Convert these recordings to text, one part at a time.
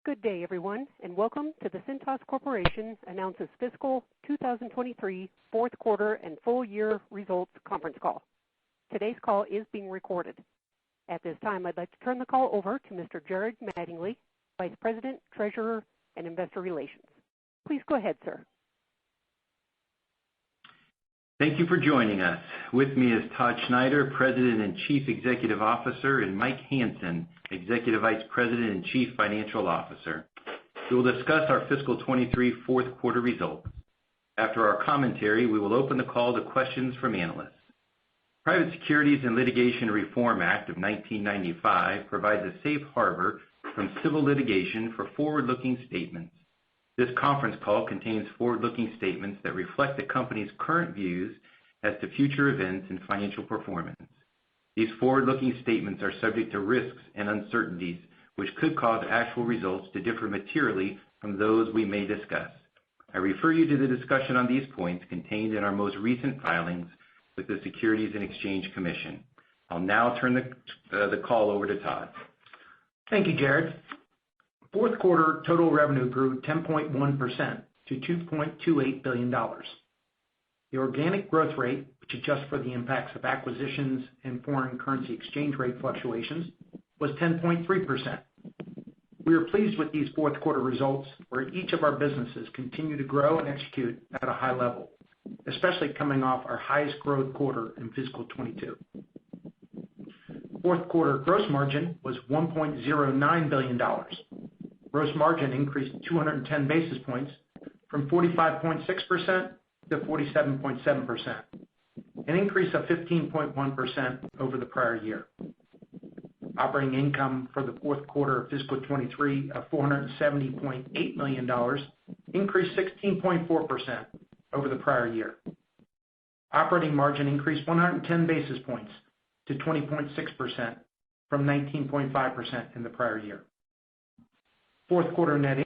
Good day, everyone, and welcome to the Cintas Corporation announces fiscal 2023 fourth quarter and full year results conference call. Today's call is being recorded. At this time, I'd like to turn the call over to Mr. Jared Mattingly, Vice President, Treasurer, and Investor Relations. Please go ahead, sir. Thank you for joining us. With me is Todd Schneider, President and Chief Executive Officer, and Mike Hansen, Executive Vice President and Chief Financial Officer. We will discuss our fiscal 23 fourth quarter results. After our commentary, we will open the call to questions from analysts. Private Securities and Litigation Reform Act of 1995 provides a safe harbor from civil litigation for forward-looking statements. This conference call contains forward-looking statements that reflect the company's current views as to future events and financial performance. These forward-looking statements are subject to risks and uncertainties, which could cause actual results to differ materially from those we may discuss. I refer you to the discussion on these points contained in our most recent filings with the Securities and Exchange Commission. I'll now turn the call over to Todd. Thank you, Jared. Fourth quarter total revenue grew 10.1% to $2.28 billion. The organic growth rate, which adjusts for the impacts of acquisitions and foreign currency exchange rate fluctuations, was 10.3%. We are pleased with these fourth quarter results, where each of our businesses continue to grow and execute at a high level, especially coming off our highest growth quarter in fiscal 22. Fourth quarter gross margin was $1.09 billion. Gross margin increased 210 basis points from 45.6% to 47.7%, an increase of 15.1% over the prior year. Operating income for the fourth quarter of fiscal 23 of $470.8 million increased 16.4% over the prior year. Operating margin increased 110 basis points to 20.6% from 19.5% in the prior year. Fourth quarter net income.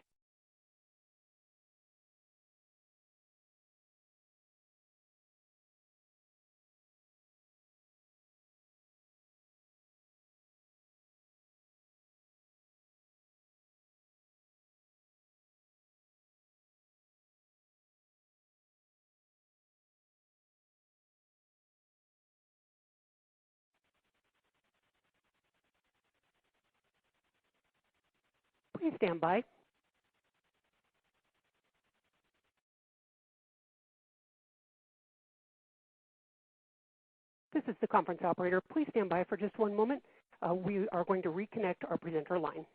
Please stand by. This is the conference operator. Please stand by for just one moment. We are going to reconnect our presenter line.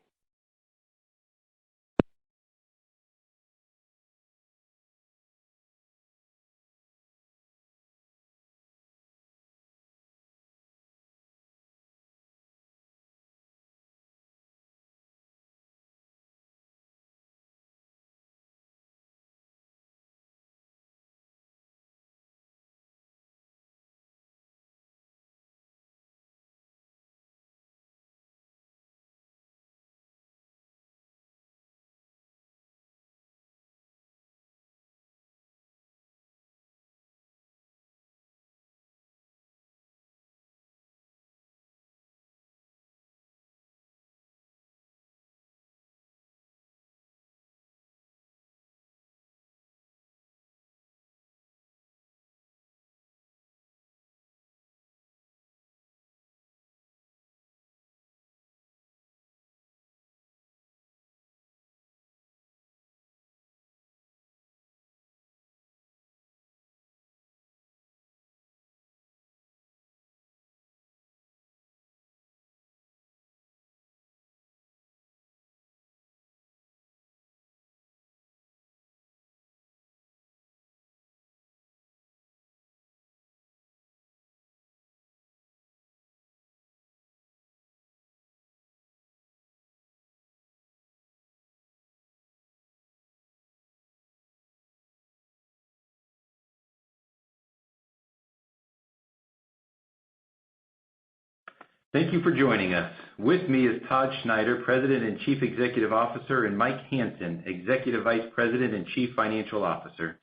Thank you for joining us. With me is Todd Schneider, President and Chief Executive Officer, and Mike Hansen, Executive Vice President and Chief Financial Officer.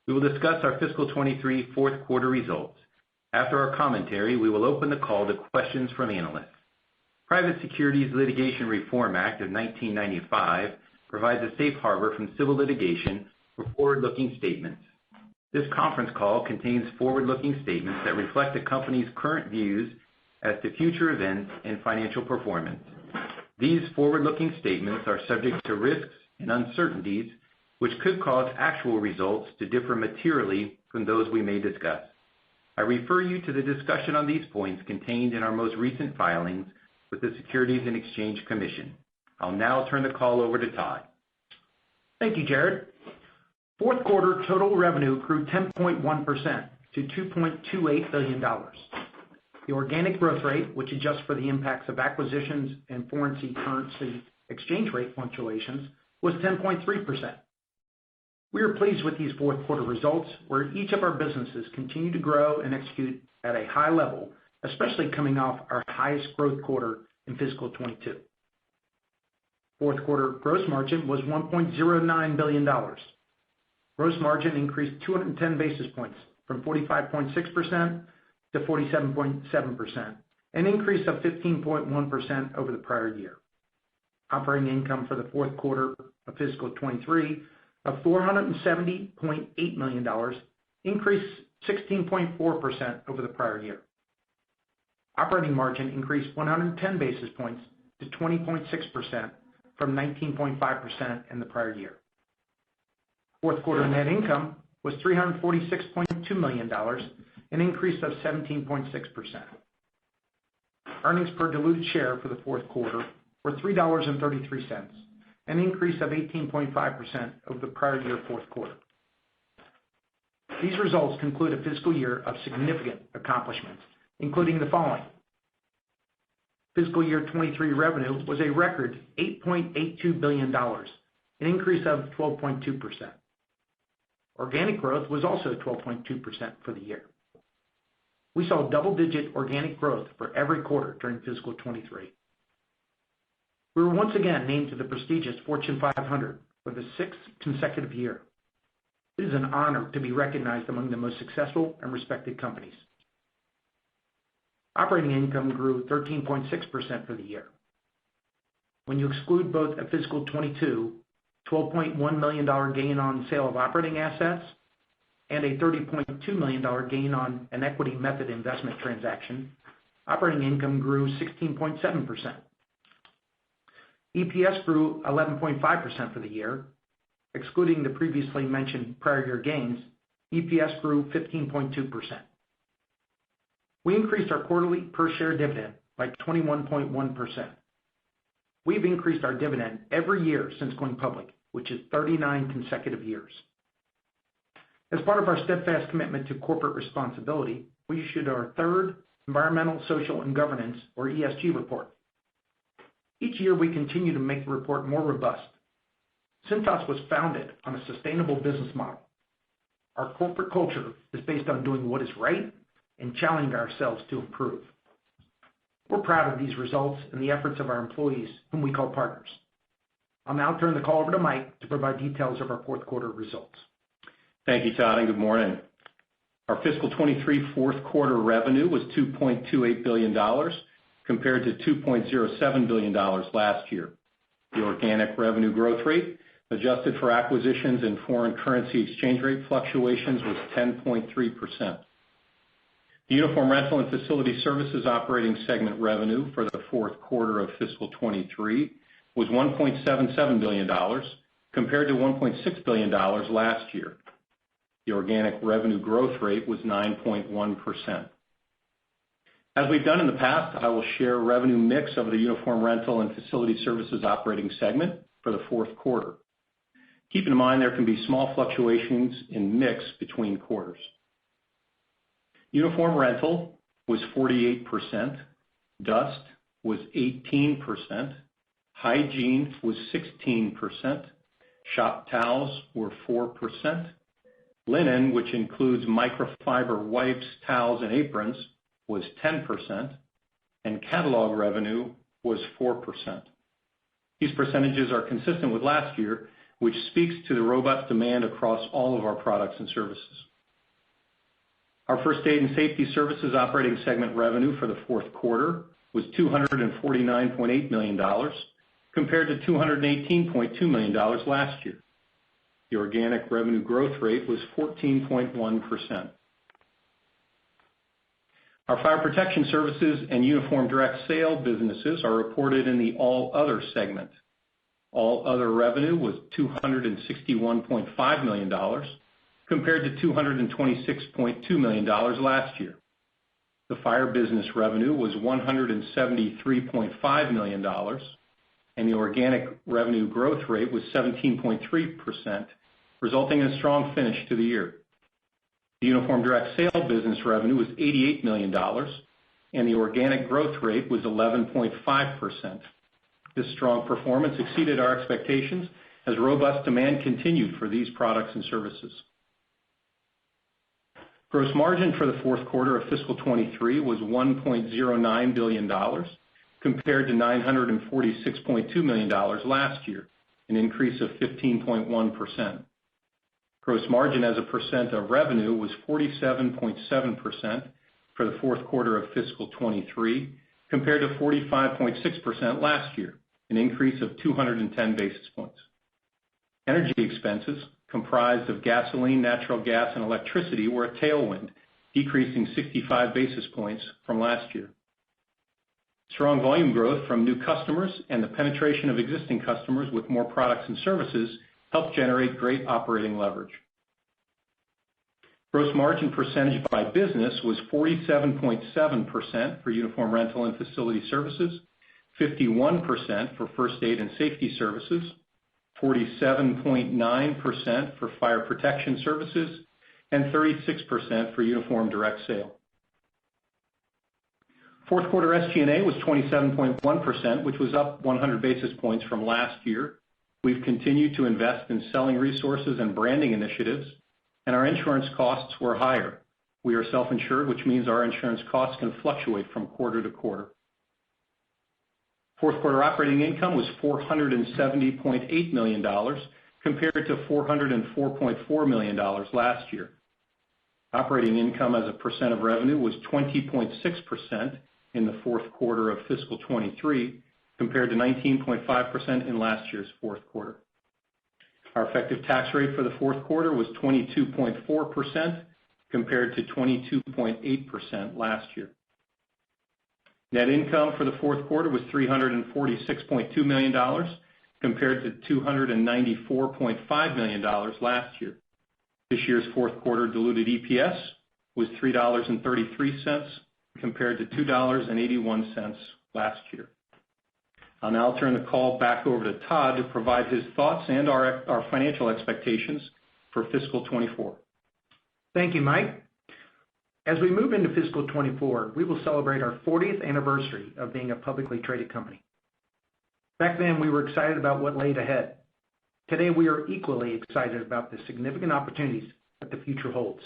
We will discuss our fiscal 23 fourth quarter results. After our commentary, we will open the call to questions from analysts. Private Securities Litigation Reform Act of 1995 provides a safe harbor from civil litigation for forward-looking statements. This conference call contains forward-looking statements that reflect the company's current views as to future events and financial performance. These forward-looking statements are subject to risks and uncertainties which could cause actual results to differ materially from those we may discuss. I refer you to the discussion on these points contained in our most recent filings with the Securities and Exchange Commission. I'll now turn the call over to Todd. Thank you, Jared. Fourth quarter total revenue grew 10.1% to $2.28 billion. The organic growth rate, which adjusts for the impacts of acquisitions and foreign currency exchange rate fluctuations, was 10.3%. We are pleased with these fourth quarter results, where each of our businesses continue to grow and execute at a high level, especially coming off our highest growth quarter in fiscal 22. Fourth quarter gross margin was $1.09 billion. Gross margin increased 210 basis points from 45.6% to 47.7%, an increase of 15.1% over the prior year. Operating income for the fourth quarter of fiscal 23 of $470.8 million increased 16.4% over the prior year. Operating margin increased 110 basis points to 20.6% from 19.5% in the prior year. Fourth quarter net income was $346.2 million, an increase of 17.6%. Earnings per diluted share for the fourth quarter were $3.33, an increase of 18.5% over the prior year fourth quarter. These results conclude a fiscal year of significant accomplishments, including the following. Fiscal year 23 revenue was a record $8.82 billion, an increase of 12.2%. Organic growth was also 12.2% for the year. We saw double-digit organic growth for every quarter during fiscal 23. We were once again named to the prestigious Fortune 500 for the sixth consecutive year. It is an honor to be recognized among the most successful and respected companies. Operating income grew 13.6% for the year. When you exclude both a fiscal 22 $12.1 million gain on sale of operating assets and a $30.2 million gain on an equity method investment transaction, operating income grew 16.7%. EPS grew 11.5% for the year. Excluding the previously mentioned prior year gains, EPS grew 15.2%. We increased our quarterly per share dividend by 21.1%. We've increased our dividend every year since going public, which is 39 consecutive years. As part of our steadfast commitment to corporate responsibility, we issued our third Environmental, Social, and Governance, or ESG report. Each year we continue to make the report more robust. Cintas was founded on a sustainable business model. Our corporate culture is based on doing what is right and challenging ourselves to improve. We're proud of these results and the efforts of our employees, whom we call partners. I'll now turn the call over to Mike to provide details of our fourth quarter results. Thank you, Todd, and good morning. Our fiscal 23 fourth quarter revenue was $2.28 billion compared to $2.07 billion last year. The organic revenue growth rate, adjusted for acquisitions and foreign currency exchange rate fluctuations, was 10.3%. The Uniform Rental and Facility Services operating segment revenue for the fourth quarter of fiscal 23 was $1.77 billion compared to $1.6 billion last year. The organic revenue growth rate was 9.1%. As we've done in the past, I will share revenue mix of the Uniform Rental and Facility Services operating segment for the fourth quarter. Keep in mind there can be small fluctuations in mix between quarters. Uniform rental was 48%, dust was 18%, hygiene was 16%, shop towels were 4%, linen, which includes microfiber wipes, towels, and aprons, was 10%, and catalog revenue was 4%. These percentages are consistent with last year, which speaks to the robust demand across all of our products and services. Our First Aid and Safety Services operating segment revenue for the fourth quarter was $249.8 million compared to $218.2 million last year. The organic revenue growth rate was 14.1%. Our fire protection services and uniform direct sale businesses are reported in the All Other segment. All Other revenue was $261.5 million compared to $226.2 million last year. The fire business revenue was $173.5 million, and the organic revenue growth rate was 17.3%, resulting in a strong finish to the year. The uniform direct sale business revenue was $88 million, and the organic growth rate was 11.5%. This strong performance exceeded our expectations as robust demand continued for these products and services. Gross margin for the fourth quarter of fiscal 23 was $1.09 billion compared to $946.2 million last year, an increase of 15.1%. Gross margin as a percent of revenue was 47.7% for the fourth quarter of fiscal 23 compared to 45.6% last year, an increase of 210 basis points. Energy expenses, comprised of gasoline, natural gas, and electricity, were a tailwind, decreasing 65 basis points from last year. Strong volume growth from new customers and the penetration of existing customers with more products and services helped generate great operating leverage. Gross margin percentage by business was 47.7% for uniform rental and facility services, 51% for first aid and safety services, 47.9% for fire protection services, and 36% for uniform direct sale. Fourth quarter SG&A was 27.1%, which was up 100 basis points from last year. We've continued to invest in selling resources and branding initiatives, and our insurance costs were higher. We are self-insured, which means our insurance costs can fluctuate from quarter to quarter. Fourth quarter operating income was $470.8 million compared to $404.4 million last year. Operating income as a percent of revenue was 20.6% in the fourth quarter of fiscal 23 compared to 19.5% in last year's fourth quarter. Our effective tax rate for the fourth quarter was 22.4% compared to 22.8% last year. Net income for the fourth quarter was $346.2 million compared to $294.5 million last year. This year's fourth quarter diluted EPS was $3.33 compared to $2.81 last year. I'll now turn the call back over to Todd to provide his thoughts and our financial expectations for fiscal 24. Thank you, Mike. As we move into fiscal 24, we will celebrate our 40th anniversary of being a publicly traded company. Back then, we were excited about what laid ahead. Today, we are equally excited about the significant opportunities that the future holds.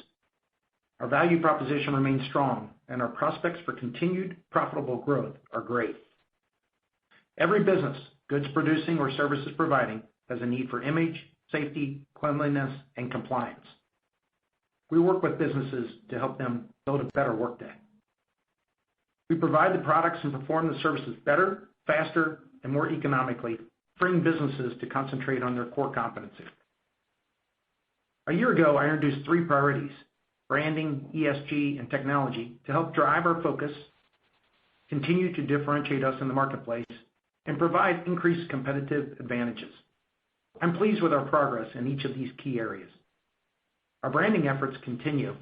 Our value proposition remains strong, and our prospects for continued profitable growth are great. Every business, goods producing or services providing, has a need for image, safety, cleanliness, and compliance. We work with businesses to help them build a better workday. We provide the products and perform the services better, faster, and more economically, freeing businesses to concentrate on their core competency. A year ago, I introduced 3 priorities: branding, ESG, and technology, to help drive our focus, continue to differentiate us in the marketplace, and provide increased competitive advantages. I'm pleased with our progress in each of these key areas. Our branding efforts continue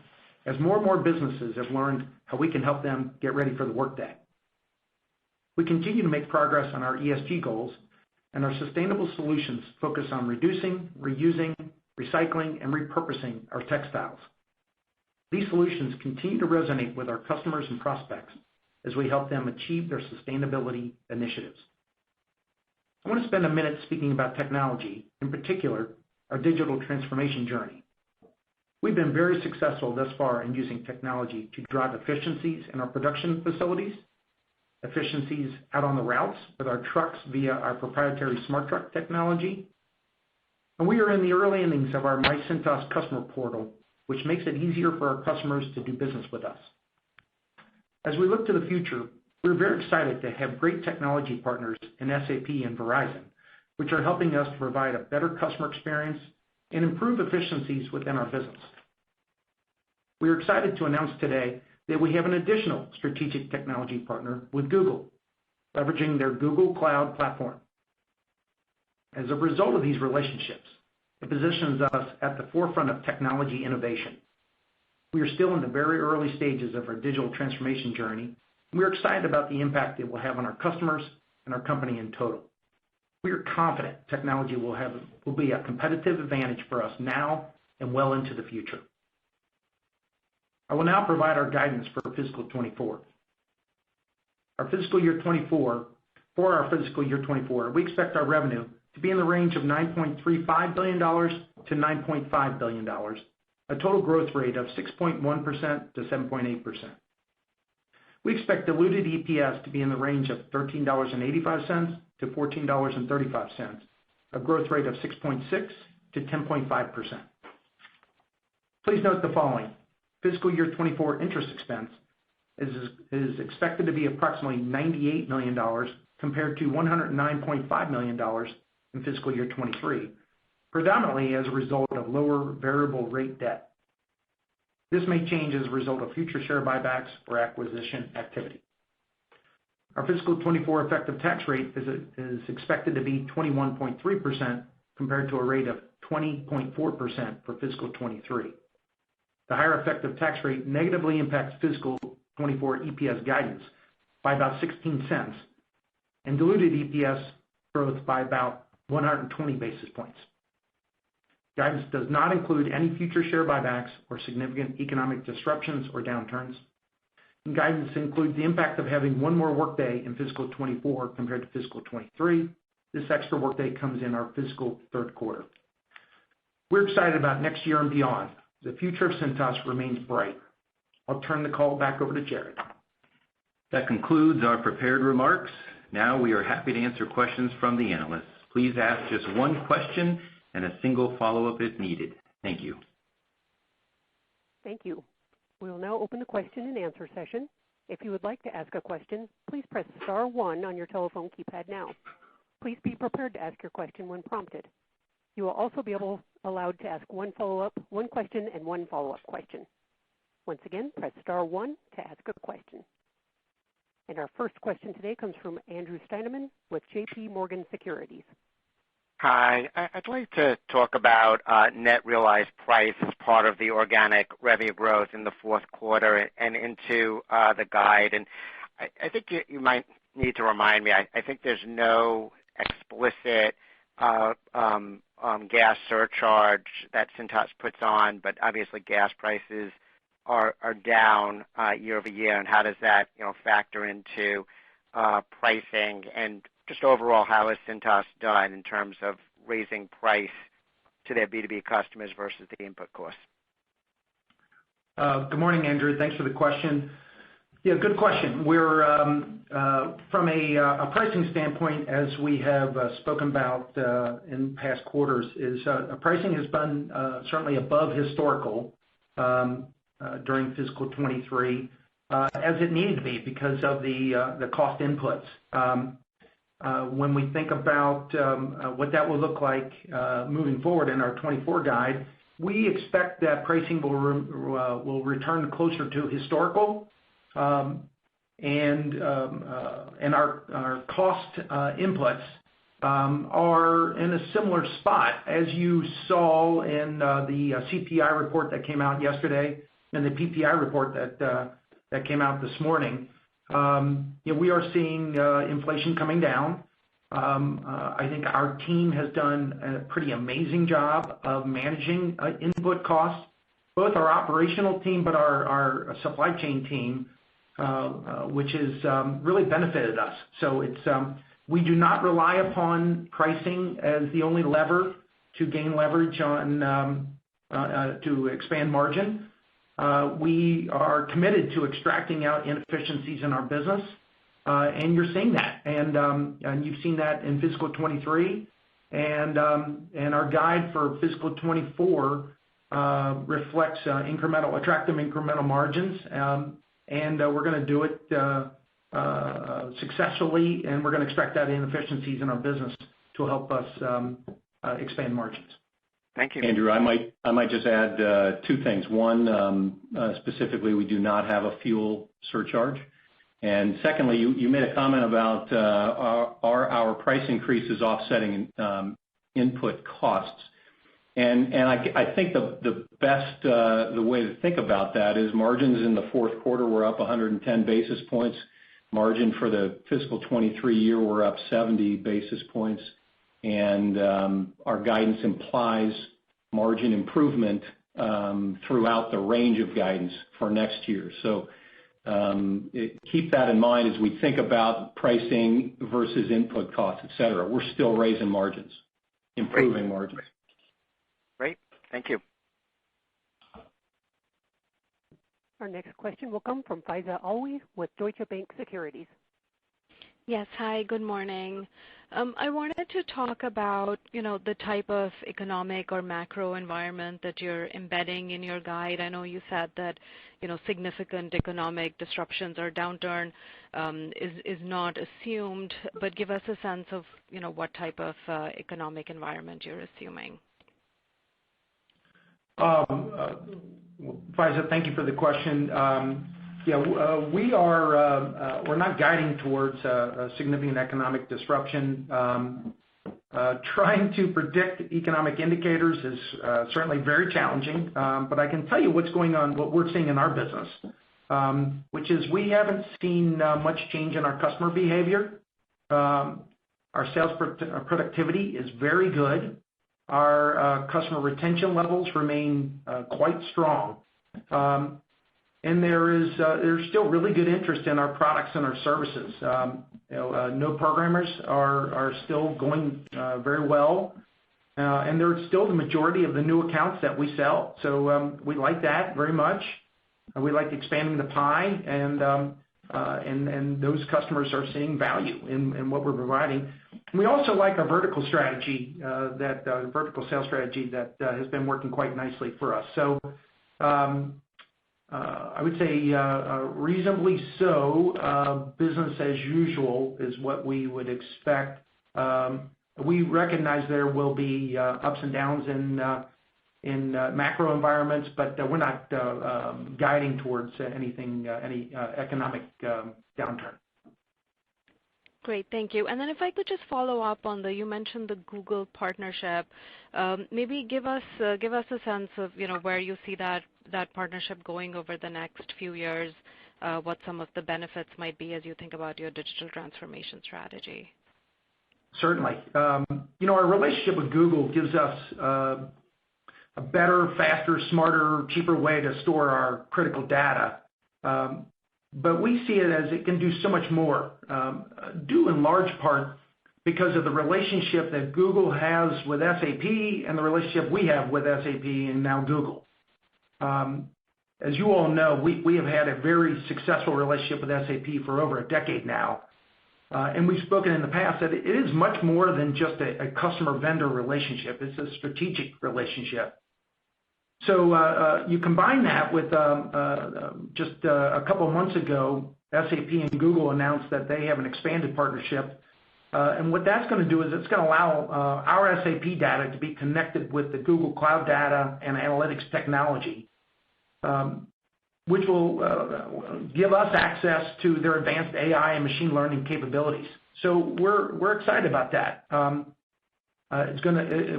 as more and more businesses have learned how we can help them get ready for the workday. We continue to make progress on our ESG goals, and our sustainable solutions focus on reducing, reusing, recycling, and repurposing our textiles. These solutions continue to resonate with our customers and prospects as we help them achieve their sustainability initiatives. I want to spend a minute speaking about technology, in particular, our digital transformation journey. We've been very successful thus far in using technology to drive efficiencies in our production facilities, efficiencies out on the routes with our trucks via our proprietary Smart Truck technology, and we are in the early innings of our My Cintas customer portal, which makes it easier for our customers to do business with us. As we look to the future, We're very excited to have great technology partners in SAP and Verizon, which are helping us to provide a better customer experience and improve efficiencies within our business. We are excited to announce today that we have an additional strategic technology partner with Google, leveraging their Google Cloud platform. As a result of these relationships, it positions us at the forefront of technology innovation. We are still in the very early stages of our digital transformation journey, and we are excited about the impact it will have on our customers and our company in total. We are confident technology will be a competitive advantage for us now and well into the future. I will now provide our guidance for fiscal 24. For our fiscal year 24, we expect our revenue to be in the range of $9.35 billion to $9.5 billion, a total growth rate of 6.1% to 7.8%. We expect diluted EPS to be in the range of $13.85 to $14.35, a growth rate of 6.6 to 10.5%. Please note the following. Fiscal year 24 interest expense is expected to be approximately $98 million compared to $109.5 million in fiscal year 23, predominantly as a result of lower variable rate debt. This may change as a result of future share buybacks or acquisition activity. Our fiscal 24 effective tax rate is expected to be 21.3% compared to a rate of 20.4% for fiscal 23. The higher effective tax rate negatively impacts fiscal 24 EPS guidance by about 16 cents and diluted EPS growth by about 120 basis points. Guidance does not include any future share buybacks or significant economic disruptions or downturns. And guidance includes the impact of having one more workday in fiscal 24 compared to fiscal 23. This extra workday comes in our fiscal third quarter. We're excited about next year and beyond. The future of Cintas remains bright. I'll turn the call back over to Jared. That concludes our prepared remarks. Now we are happy to answer questions from the analysts. Please ask just one question and a single follow-up if needed. Thank you. Thank you. We will now open the question and answer session. If you would like to ask a question, please press star 1 on your telephone keypad now. Please be prepared to ask your question when prompted. You will also be allowed to ask one follow-up, one question, and one follow-up question. Once again, press star 1 to ask a question. And our first question today comes from Andrew Steineman with J.P. Morgan Securities. Hi. I'd like to talk about net realized price as part of the organic revenue growth in the fourth quarter and into the guide. And I think you might need to remind me, I think there's no explicit gas surcharge that Cintas puts on, but obviously gas prices are down year over year. And how does that factor into pricing? And just overall, how has Cintas done in terms of raising price to their B2B customers versus the input costs? Good morning, Andrew. Thanks for the question. Yeah, good question. We're from a pricing standpoint, as we have spoken about in past quarters, is pricing has been certainly above historical during fiscal 23, as it needed to be because of the cost inputs. When we think about what that will look like moving forward in our 24 guide, we expect that pricing will return closer to historical, and our cost inputs are in a similar spot as you saw in the CPI report that came out yesterday and the PPI report that came out this morning. We are seeing inflation coming down. I think our team has done a pretty amazing job of managing input costs, both our operational team but our supply chain team, which has really benefited us. So we do not rely upon pricing as the only lever to gain leverage on to expand margin. We are committed to extracting out inefficiencies in our business, and you're seeing that. And you've seen that in fiscal 23, and our guide for fiscal 24 reflects attractive incremental margins, and we're going to do it successfully, and we're going to extract that inefficiencies in our business to help us expand margins. Thank you. Andrew, I might just add two things. One, specifically, we do not have a fuel surcharge. And secondly, you made a comment about our price increases offsetting input costs. And I think the best the way to think about that is margins in the fourth quarter were up 110 basis points. Margin for the fiscal 23 year were up 70 basis points. And our guidance implies margin improvement throughout the range of guidance for next year. So keep that in mind as we think about pricing versus input costs, et cetera. We're still raising margins, improving margins. Great. Thank you. Our next question will come from Faiza Alwy with Deutsche Bank Securities. Yes. Hi, good morning. I wanted to talk about, the type of economic or macro environment that you're embedding in your guide. I know you said that, significant economic disruptions or downturn is not assumed, but give us a sense of, what type of economic environment you're assuming. Faiza, thank you for the question. We're not guiding towards a significant economic disruption. Trying to predict economic indicators is certainly very challenging, but I can tell you what's going on, what we're seeing in our business, which is we haven't seen much change in our customer behavior. Our sales productivity is very good. Our customer retention levels remain quite strong. And there's still really good interest in our products and our services. No programmers are still going very well, and they're still the majority of the new accounts that we sell. So we like that very much. We like expanding the pie, and those customers are seeing value in what we're providing. And we also like our vertical strategy, vertical sales strategy that has been working quite nicely for us. So I would say reasonably so, business as usual is what we would expect. We recognize there will be ups and downs in macro environments, but we're not guiding towards any economic downturn. Great, thank you. And then if I could just follow up on you mentioned the Google partnership. Maybe give us a sense of where you see that partnership going over the next few years. What some of the benefits might be as you think about your digital transformation strategy. Certainly, our relationship with Google gives us a better, faster, smarter, cheaper way to store our critical data. But we see it as it can do so much more, due in large part because of the relationship that Google has with SAP and the relationship we have with SAP and now Google. As you all know, we have had a very successful relationship with SAP for over a decade now. And we've spoken in the past that it is much more than just a customer-vendor relationship. It's a strategic relationship. So you combine that with just a couple of months ago, SAP and Google announced that they have an expanded partnership. And what that's going to do is it's going to allow our SAP data to be connected with the Google Cloud data and analytics technology, which will give us access to their advanced AI and machine learning capabilities. So we're excited about that.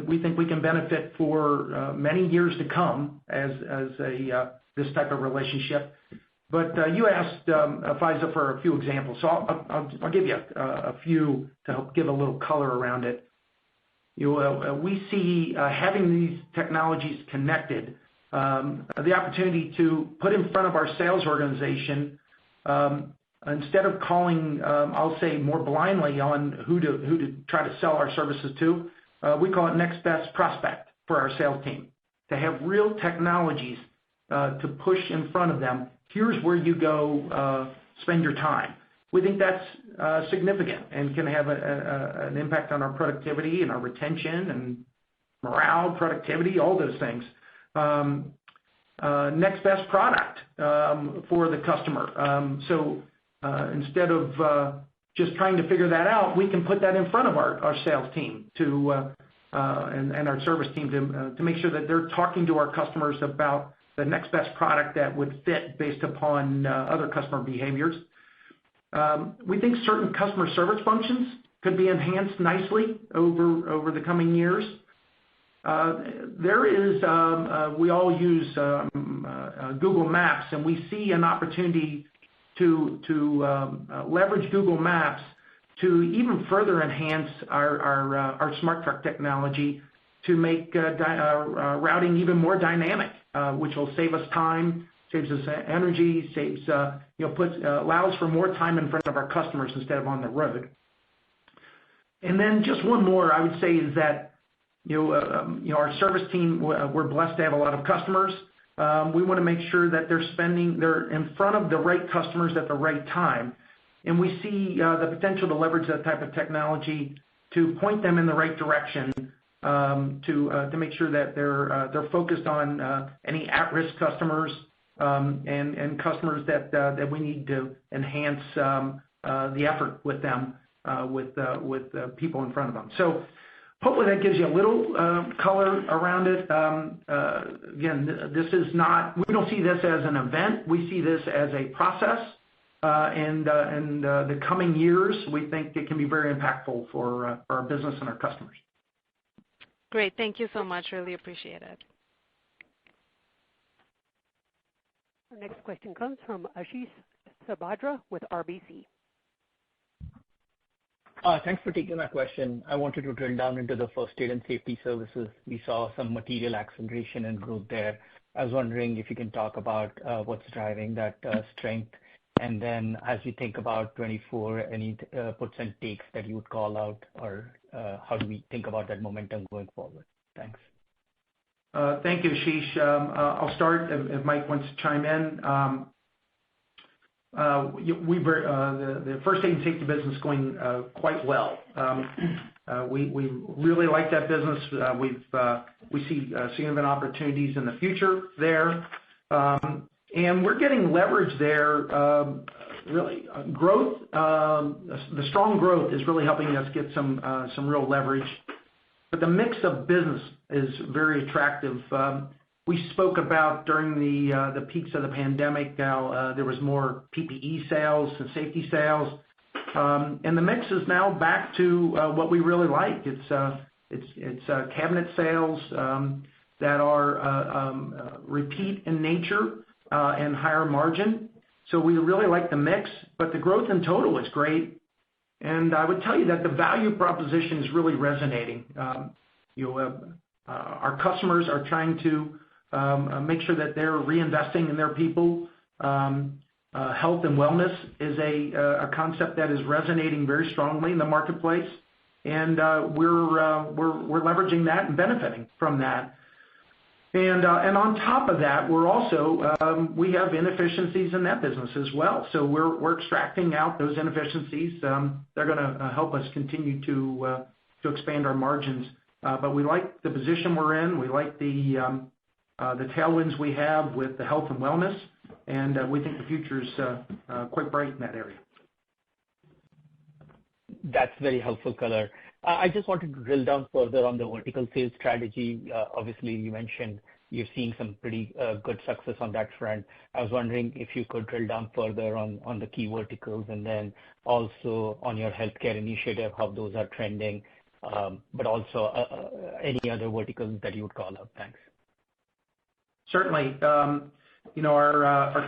We think we can benefit for many years to come as this type of relationship. But you asked Faiza for a few examples, so I'll give you a few to help give a little color around it. We see having these technologies connected, the opportunity to put in front of our sales organization, instead of calling, I'll say more blindly on who to try to sell our services to, we call it next best prospect for our sales team, to have real technologies to push in front of them. Here's where you go spend your time. We think that's significant and can have an impact on our productivity and our retention and morale, productivity, all those things. Next best product for the customer. So instead of just trying to figure that out, we can put that in front of our sales team and our service team to make sure that they're talking to our customers about the next best product that would fit based upon other customer behaviors. We think certain customer service functions could be enhanced nicely over the coming years. We all use Google Maps, and we see an opportunity to leverage Google Maps to even further enhance our smart truck technology to make routing even more dynamic, which will save us time, saves us energy, allows for more time in front of our customers instead of on the road. And then just one more I would say is that our service team, we're blessed to have a lot of customers. We want to make sure that they're in front of the right customers at the right time. And we see the potential to leverage that type of technology to point them in the right direction to make sure that they're focused on any at-risk customers and customers that we need to enhance the effort with them with people in front of them. So hopefully that gives you a little color around it. Again, we don't see this as an event. We see this as a process. And the coming years, we think it can be very impactful for our business and our customers. Great. Thank you so much. Really appreciate it. Our next question comes from Ashish Sabadra with RBC. Thanks for taking my question. I wanted to drill down into the first aid and safety services. We saw some material acceleration and growth there. I was wondering if you can talk about what's driving that strength. And then as we think about 24, any puts and takes that you would call out, or how do we think about that momentum going forward? Thanks. Thank you, Ashish. I'll start if Mike wants to chime in. The first aid and safety business is going quite well. We really like that business. We see significant opportunities in the future there. And we're getting leverage there, really. Growth, the strong growth is really helping us get some real leverage. But the mix of business is very attractive. We spoke about during the peaks of the pandemic how there was more PPE sales and safety sales. And the mix is now back to what we really like. It's cabinet sales that are repeat in nature and higher margin. So we really like the mix, but the growth in total is great. And I would tell you that the value proposition is really resonating. Our customers are trying to make sure that they're reinvesting in their people. Health and wellness is a concept that is resonating very strongly in the marketplace, and we're leveraging that and benefiting from that. And on top of that, we have inefficiencies in that business as well. So we're extracting out those inefficiencies. They're going to help us continue to expand our margins. But we like the position we're in. We like the tailwinds we have with the health and wellness, and we think the future is quite bright in that area. That's very helpful color. I just wanted to drill down further on the vertical sales strategy. Obviously, you mentioned you're seeing some pretty good success on that front. I was wondering if you could drill down further on the key verticals and then also on your healthcare initiative, how those are trending, but also any other verticals that you would call out. Thanks. Certainly. Our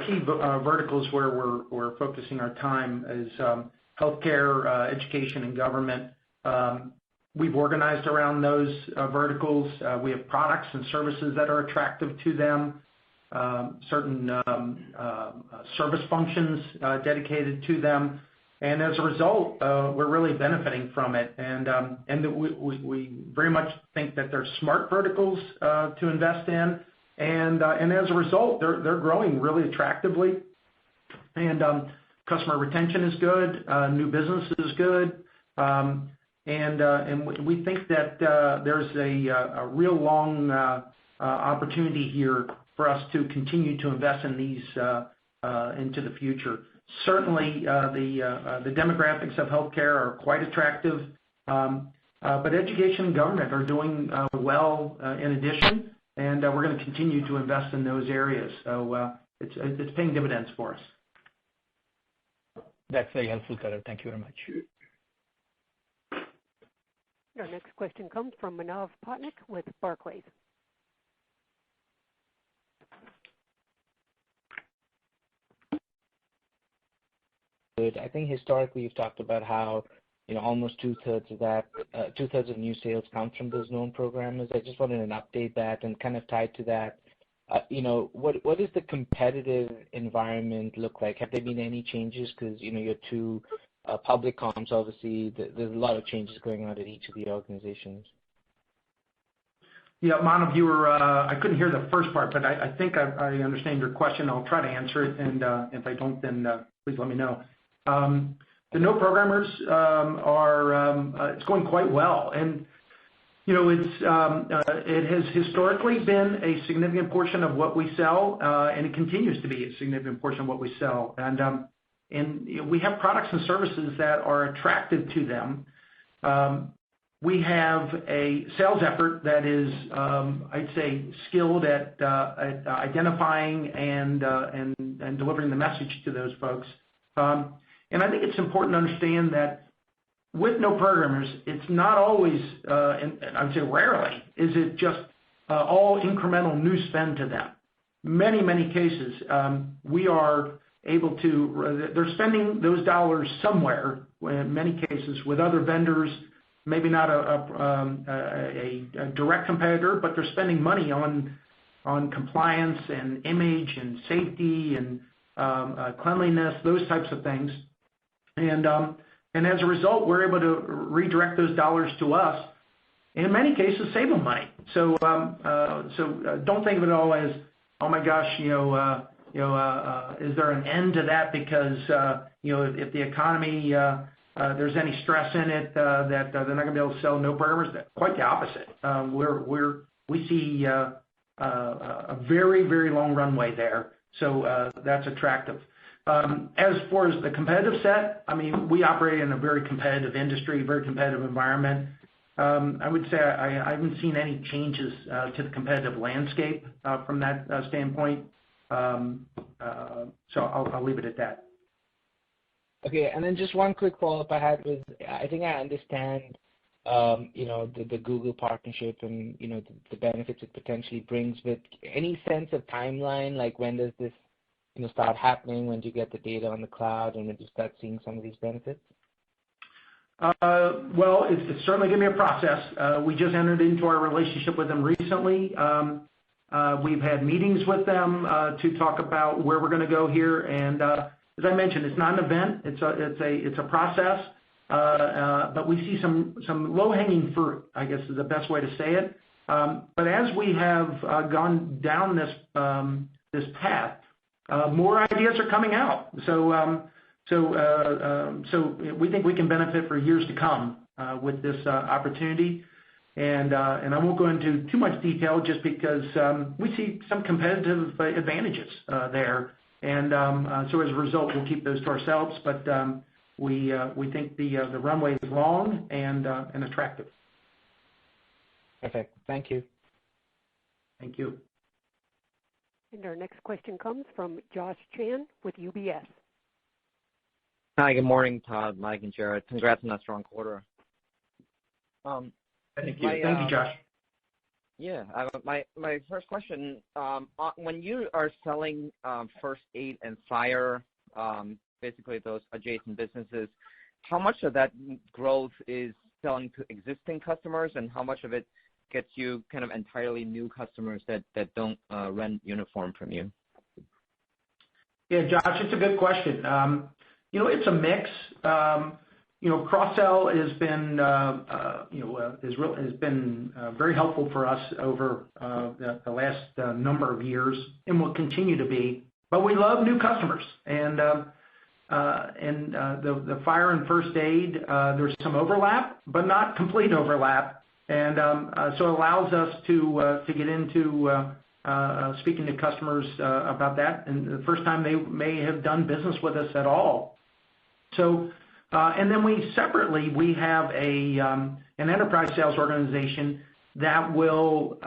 key verticals where we're focusing our time is healthcare, education, and government. We've organized around those verticals. We have products and services that are attractive to them, certain service functions dedicated to them. And as a result, we're really benefiting from it. And we very much think that they're smart verticals to invest in. And as a result, they're growing really attractively. And customer retention is good. New business is good. And we think that there's a real long opportunity here for us to continue to invest in these into the future. Certainly, the demographics of healthcare are quite attractive, but education and government are doing well in addition, and we're going to continue to invest in those areas. So it's paying dividends for us. That's very helpful, color. Thank you very much. Our next question comes from Manav Patnaik with Barclays. Good. I think historically you've talked about how almost two-thirds of new sales come from those known programmers. I just wanted an update that, and kind of tied to that, what does the competitive environment look like? Have there been any changes? Because your two public comps, obviously, there's a lot of changes going on at each of the organizations. Yeah, Manav, I couldn't hear the first part, but I think I understand your question. I'll try to answer it, and if I don't, then please let me know. The no programmers it's going quite well, and it has historically been a significant portion of what we sell, and it continues to be a significant portion of what we sell. And we have products and services that are attractive to them. We have a sales effort that is, I'd say, skilled at identifying and delivering the message to those folks. And I think it's important to understand that with no programmers, it's not always, and I would say rarely, is it just all incremental new spend to them. Many, many cases, we are able to, they're spending those dollars somewhere, in many cases, with other vendors, maybe not a direct competitor, but they're spending money on compliance and image and safety and cleanliness, those types of things. And as a result, we're able to redirect those dollars to us, and in many cases, save them money. So don't think of it all as, oh my gosh, is there an end to that because if the economy there's any stress in it that they're not going to be able to sell no programmers? Quite the opposite. We see a very, very long runway there, so that's attractive. As far as the competitive set, I mean, we operate in a very competitive industry, very competitive environment. I would say I haven't seen any changes to the competitive landscape from that standpoint. So I'll leave it at that. Okay, and then just one quick follow-up I had was, I think I understand, the Google partnership and, the benefits it potentially brings, but any sense of timeline, like when does this, start happening? When do you get the data on the cloud, and when do you start seeing some of these benefits? Well, it's certainly going to be a process. We just entered into our relationship with them recently. We've had meetings with them to talk about where we're going to go here, and as I mentioned, it's not an event. It's a process, but we see some low-hanging fruit, I guess is the best way to say it. But as we have gone down this path, more ideas are coming out. So we think we can benefit for years to come with this opportunity. And I won't go into too much detail just because we see some competitive advantages there. And so as a result, we'll keep those to ourselves. But we think the runway is long and attractive. Perfect. Thank you. Thank you. And our next question comes from Josh Chan with UBS. Hi, good morning, Todd, Mike, and Jared. Congrats on that strong quarter. Thank you. Thank you, Josh. Yeah, my first question, when you are selling First Aid and Fire, basically those adjacent businesses, how much of that growth is selling to existing customers, and how much of it gets you kind of entirely new customers that don't rent uniform from you? Yeah, Josh, it's a good question. It's a mix. Cross-sell has been, has been very helpful for us over the last number of years, and will continue to be. But we love new customers, and the Fire and First Aid, there's some overlap, but not complete overlap, and so it allows us to get into speaking to customers about that, and the first time they may have done business with us at all. So, and then we have an enterprise sales organization that will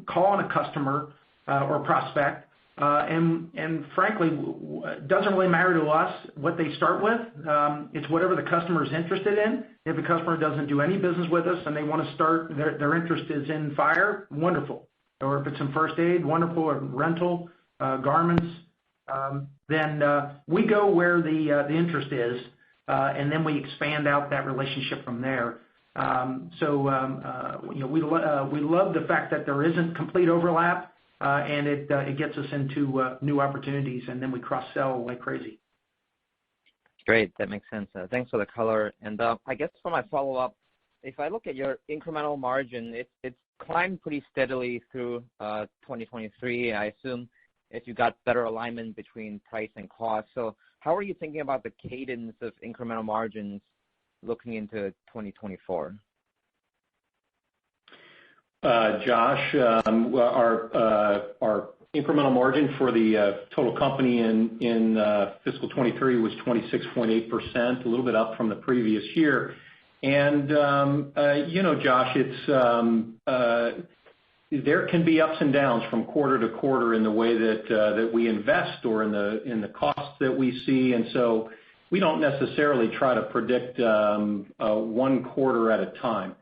call on a customer or prospect, and frankly, it doesn't really matter to us what they start with. It's whatever the customer is interested in. If a customer doesn't do any business with us and they want to start, their interest is in fire, wonderful. Or if it's in first aid, wonderful, or rental, garments, then we go where the interest is, and then we expand out that relationship from there. We love the fact that there isn't complete overlap, and it gets us into new opportunities, and then we cross-sell like crazy. Great, that makes sense. Thanks for the color. And I guess for my follow-up, if I look at your incremental margin, it's climbed pretty steadily through 2023. I assume if you got better alignment between price and cost. So how are you thinking about the cadence of incremental margins looking into 2024? Josh, our incremental margin for the total company in fiscal 23 was 26.8%, a little bit up from the previous year. And, Josh, there can be ups and downs from quarter to quarter in the way that we invest or in the costs that we see. And so we don't necessarily try to predict one quarter at a time.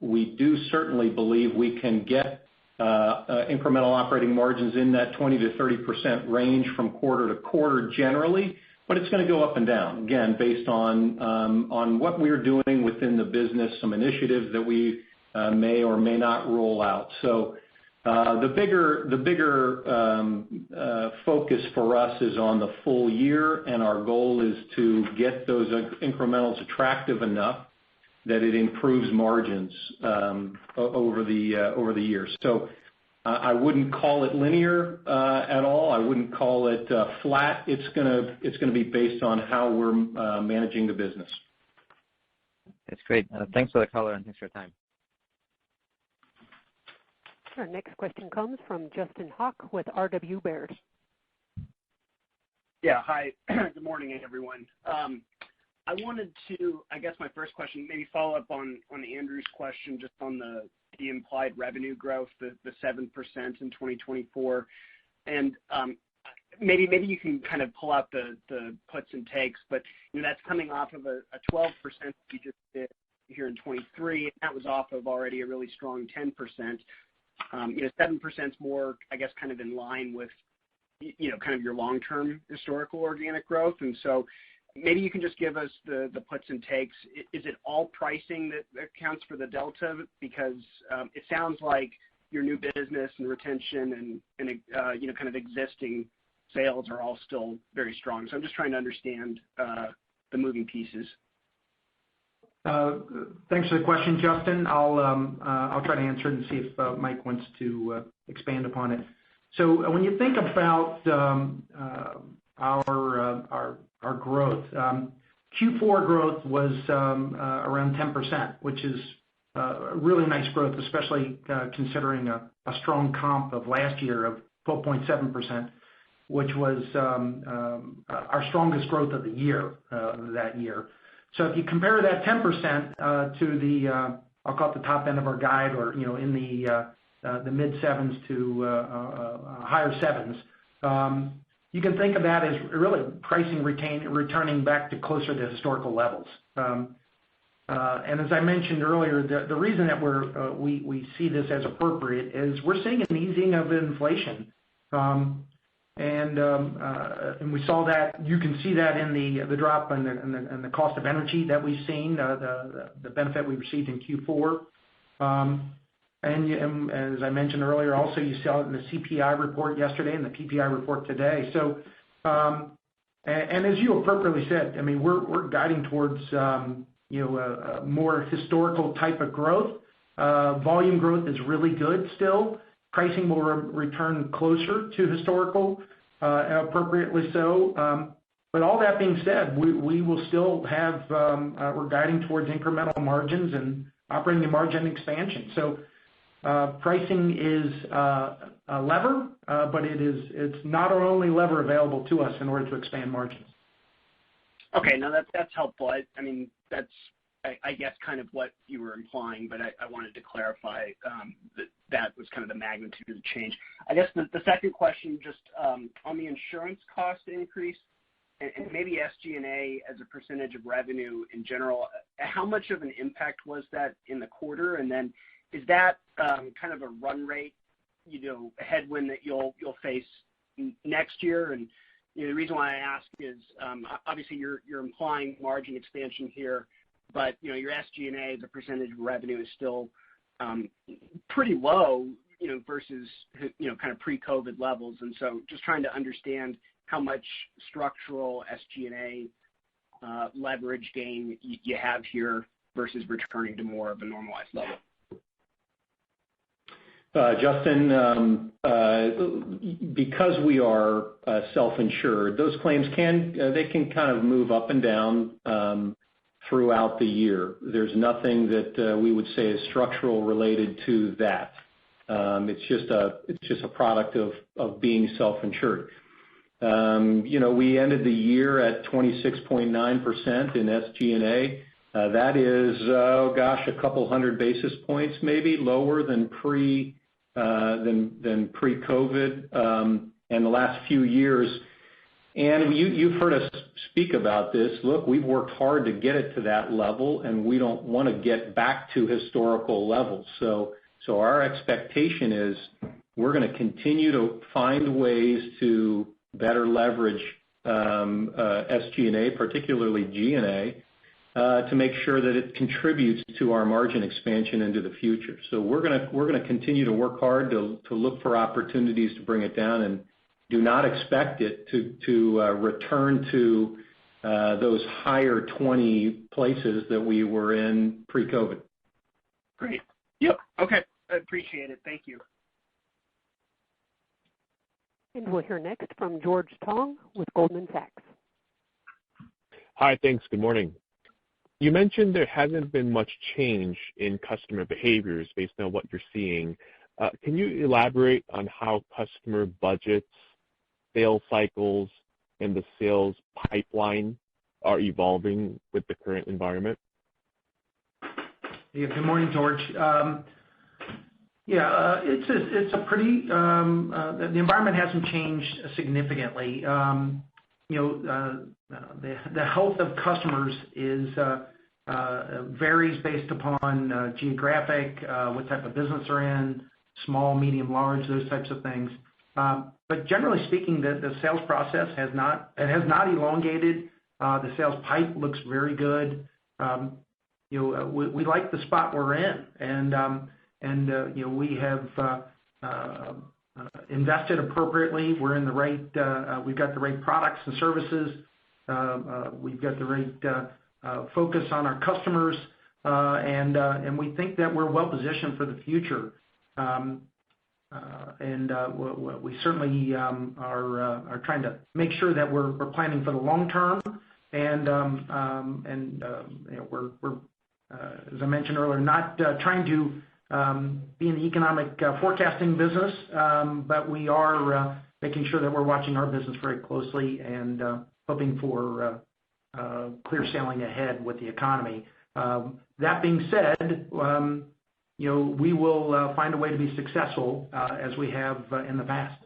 We do certainly believe we can get incremental operating margins in that 20 to 30% range from quarter to quarter generally, but it's going to go up and down, again, based on what we're doing within the business, some initiatives that we may or may not roll out. So the bigger focus for us is on the full year, and our goal is to get those incrementals attractive enough that it improves margins over the years. So I wouldn't call it linear at all. I wouldn't call it flat. It's gonna be based on how we're managing the business. That's great. Thanks for the color and thanks for your time. Our next question comes from Justin Hauke with R.W. Baird. Yeah, hi. Good morning, everyone. I wanted to, I guess my first question, maybe follow up on Andrew's question just on the implied revenue growth, the 7% in 2024. And maybe you can kind of pull out the puts and takes, but that's coming off of a 12% you just did here in 23, and that was off of already a really strong 10%. 7% is more, I guess, kind of in line with, kind of your long-term historical organic growth. And so maybe you can just give us the puts and takes. Is it all pricing that accounts for the delta? Because it sounds like your new business and retention and kind of existing sales are all still very strong. So I'm just trying to understand the moving pieces. Thanks for the question, Justin. I'll try to answer it and see if Mike wants to expand upon it. So when you think about our growth, Q4 growth was around 10%, which is really nice growth, especially considering a strong comp of last year of 12.7%, which was our strongest growth of the year that year. So if you compare that 10% to the, I'll call it the top end of our guide, or in the mid sevens to higher sevens, you can think of that as really pricing returning back to closer to historical levels. And as I mentioned earlier, the reason that we see this as appropriate is we're seeing an easing of inflation. And we saw that. You can see that in the drop in the cost of energy that we've seen, the benefit we received in Q4. And as I mentioned earlier, also you saw it in the CPI report yesterday and the PPI report today. So, and as you appropriately said, I mean, we're guiding towards a more historical type of growth. Volume growth is really good still. Pricing will return closer to historical, appropriately so. But all that being said, we will still have, we're guiding towards incremental margins and operating margin expansion. So Pricing is a lever, but it's not our only lever available to us in order to expand margins. Okay, no, that's helpful. I mean, that's, I guess, kind of what you were implying, but I wanted to clarify that was kind of the magnitude of the change. I guess the second question, just on the insurance cost increase and maybe SG&A as a percentage of revenue in general, how much of an impact was that in the quarter? And then is that kind of a run rate, headwind that you'll face next year? And the reason why I ask is obviously you're implying margin expansion here, but your SG&A as a percentage of revenue is still pretty low, versus kind of pre-COVID levels. And so just trying to understand how much structural SG&A leverage gain you have here versus returning to more of a normalized level. Justin, because we are self-insured, those claims can kind of move up and down throughout the year. There's nothing that we would say is structural related to that. It's just a product of being self-insured. We ended the year at 26.9% in SG&A. That is, a couple hundred basis points maybe lower than pre-COVID, and the last few years. And you've heard us speak about this. Look, we've worked hard to get it to that level, and we don't want to get back to historical levels. So our expectation is we're going to continue to find ways to better leverage SG&A, particularly G&A, to make sure that it contributes to our margin expansion into the future. So we're going to continue to work hard to look for opportunities to bring it down, and do not expect it to return to those higher 20 places that we were in pre-COVID. Great. Yep. Okay. I appreciate it. Thank you. And we'll hear next from George Tong with Goldman Sachs. Hi, thanks. Good morning. You mentioned there hasn't been much change in customer behaviors based on what you're seeing. Can you elaborate on how customer budgets, sales cycles, and the sales pipeline are evolving with the current environment? Yeah, good morning, George. It's a pretty, the environment hasn't changed significantly. The health of customers varies based upon geographic, what type of business they're in, small, medium, large, those types of things. But generally speaking, the sales process has not elongated. The sales pipe looks very good. We like the spot we're in, and we have invested appropriately. We're in the right. We've got the right products and services. We've got the right focus on our customers, and we think that we're well positioned for the future. We certainly are trying to make sure that we're planning for the long term, and we're as I mentioned earlier, not trying to be in the economic forecasting business, but we are making sure that we're watching our business very closely and hoping for clear sailing ahead with the economy. That being said, we will find a way to be successful as we have in the past.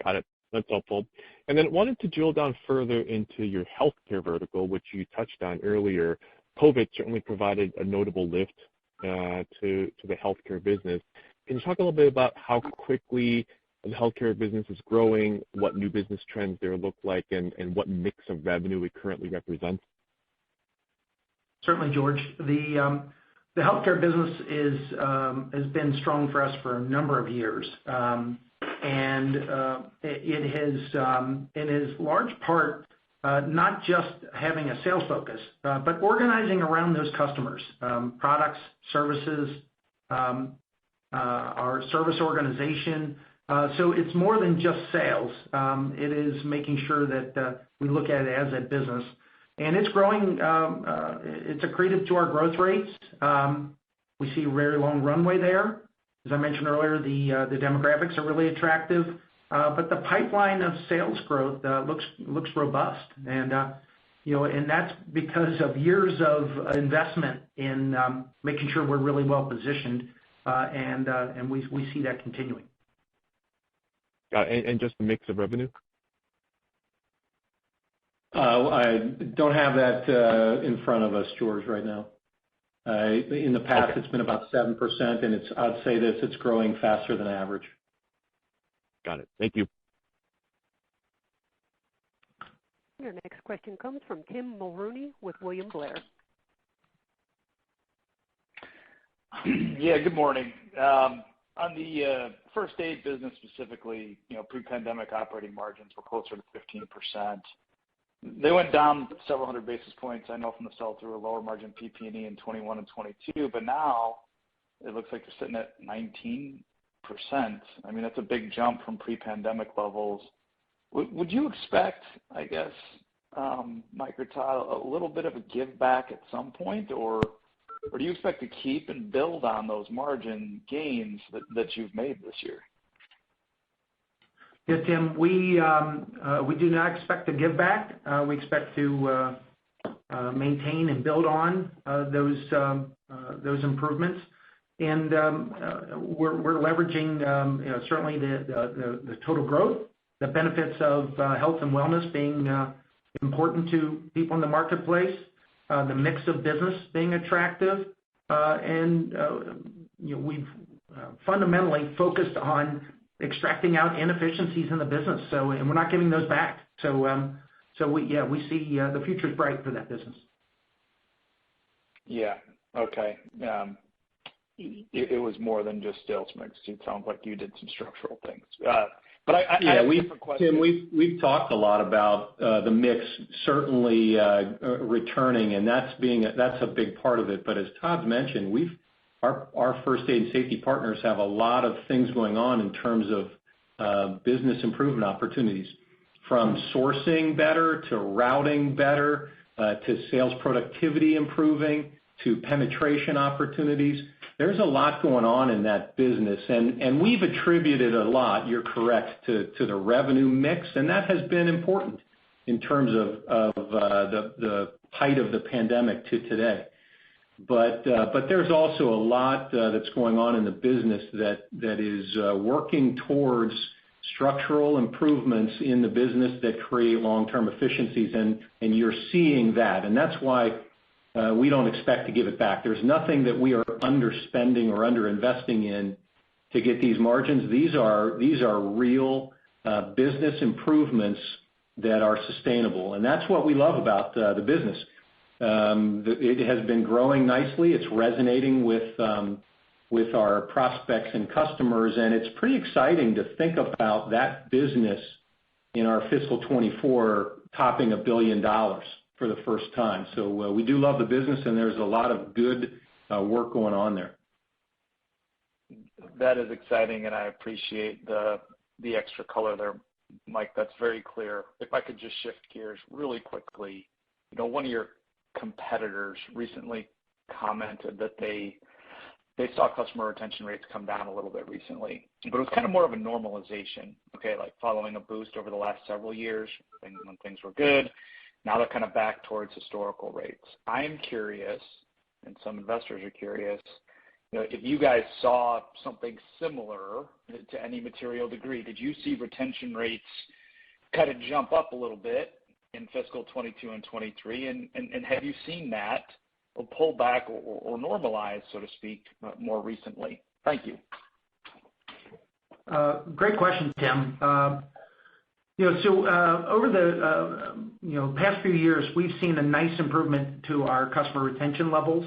Got it. That's helpful. And then wanted to drill down further into your healthcare vertical, which you touched on earlier. COVID certainly provided a notable lift to the healthcare business. Can you talk a little bit about how quickly the healthcare business is growing, what new business trends there look like, and what mix of revenue it currently represents? Certainly, George. The healthcare business has been strong for us for a number of years, and it is large part not just having a sales focus, but organizing around those customers, products, services, our service organization. So it's more than just sales. It is making sure that we look at it as a business. And it's growing, it's accretive to our growth rates. We see a very long runway there. As I mentioned earlier, the demographics are really attractive, but the pipeline of sales growth looks robust, and that's because of years of investment in making sure we're really well positioned, and we see that continuing. And just the mix of revenue? I don't have that in front of us, George, right now. In the past, It's been about 7%, and I'd say it's growing faster than average. Got it. Thank you. Your next question comes from Tim Mulrooney with William Blair. Yeah, good morning. On the first aid business specifically, pre-pandemic operating margins were closer to 15%. They went down several hundred basis points, I know, from the sell-through of lower margin PP&E in 21 and 22, but now it looks like they're sitting at 19%. I mean, that's a big jump from pre-pandemic levels. Would you expect, I guess, Mike or Todd, a little bit of a give back at some point, or do you expect to keep and build on those margin gains that you've made this year? Yeah, Tim, we do not expect to give back. We expect to maintain and build on those improvements, and we're leveraging certainly the total growth, the benefits of health and wellness being important to people in the marketplace, the mix of business being attractive, and we've fundamentally focused on extracting out inefficiencies in the business. And we're not giving those back. We see the future's bright for that business. Yeah. Okay. It was more than just sales mix. It sounds like you did some structural things. But I have a different question. Tim, we've talked a lot about the mix certainly returning, and that's a big part of it. But as Todd's mentioned, our first aid and safety partners have a lot of things going on in terms of business improvement opportunities, from sourcing better to routing better to sales productivity improving to penetration opportunities. There's a lot going on in that business, and we've attributed a lot, you're correct, to the revenue mix, and that has been important in terms of the height of the pandemic to today. But there's also a lot that's going on in the business that is working towards structural improvements in the business that create long-term efficiencies, and you're seeing that. And that's why we don't expect to give it back. There's nothing that we are underspending or underinvesting in to get these margins. These are real business improvements that are sustainable, and that's what we love about the business. It has been growing nicely. It's resonating with our prospects and customers, and it's pretty exciting to think about that business in our fiscal 24 topping $1 billion for the first time. So we do love the business, and there's a lot of good work going on there. That is exciting, and I appreciate the extra color there, Mike. That's very clear. If I could just shift gears really quickly, one of your competitors recently commented that they saw customer retention rates come down a little bit recently, but it was kind of more of a normalization, okay, like following a boost over the last several years when things were good. Now they're kind of back towards historical rates. I am curious, and some investors are curious, if you guys saw something similar to any material degree. Did you see retention rates kind of jump up a little bit in fiscal 22 and 23, and have you seen that pull back or normalize, so to speak, more recently? Thank you. Great question, Tim. Over the past few years, we've seen a nice improvement to our customer retention levels.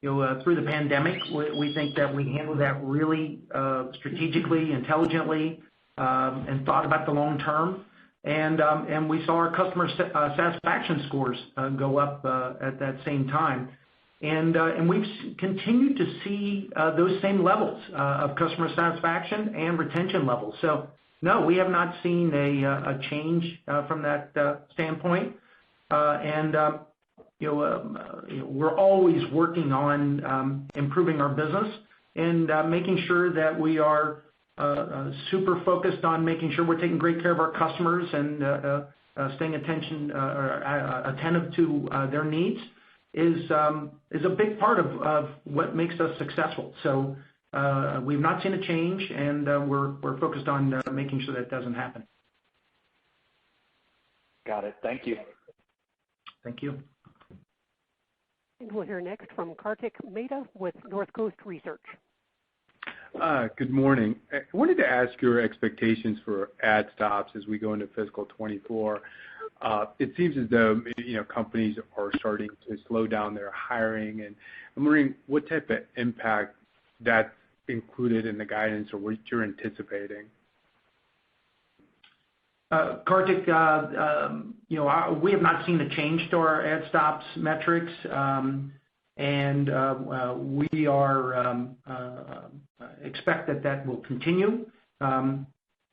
Through the pandemic, we think that we handled that really strategically, intelligently, and thought about the long term. And we saw our customer satisfaction scores go up at that same time. And we've continued to see those same levels of customer satisfaction and retention levels. So, no, we have not seen a change from that standpoint. we're always working on improving our business and making sure that we are super focused on making sure we're taking great care of our customers and staying attentive to their needs is a big part of what makes us successful. So we've not seen a change, and we're focused on making sure that doesn't happen. Got it. Thank you. Thank you. And we'll hear next from Kartik Mehta with Northcoast Research. Good morning. I wanted to ask your expectations for ad stops as we go into fiscal 24. It seems as though companies are starting to slow down their hiring, and I'm wondering what type of impact that's included in the guidance or what you're anticipating. Kartik, we have not seen a change to our ad stops metrics, and we are expect that will continue.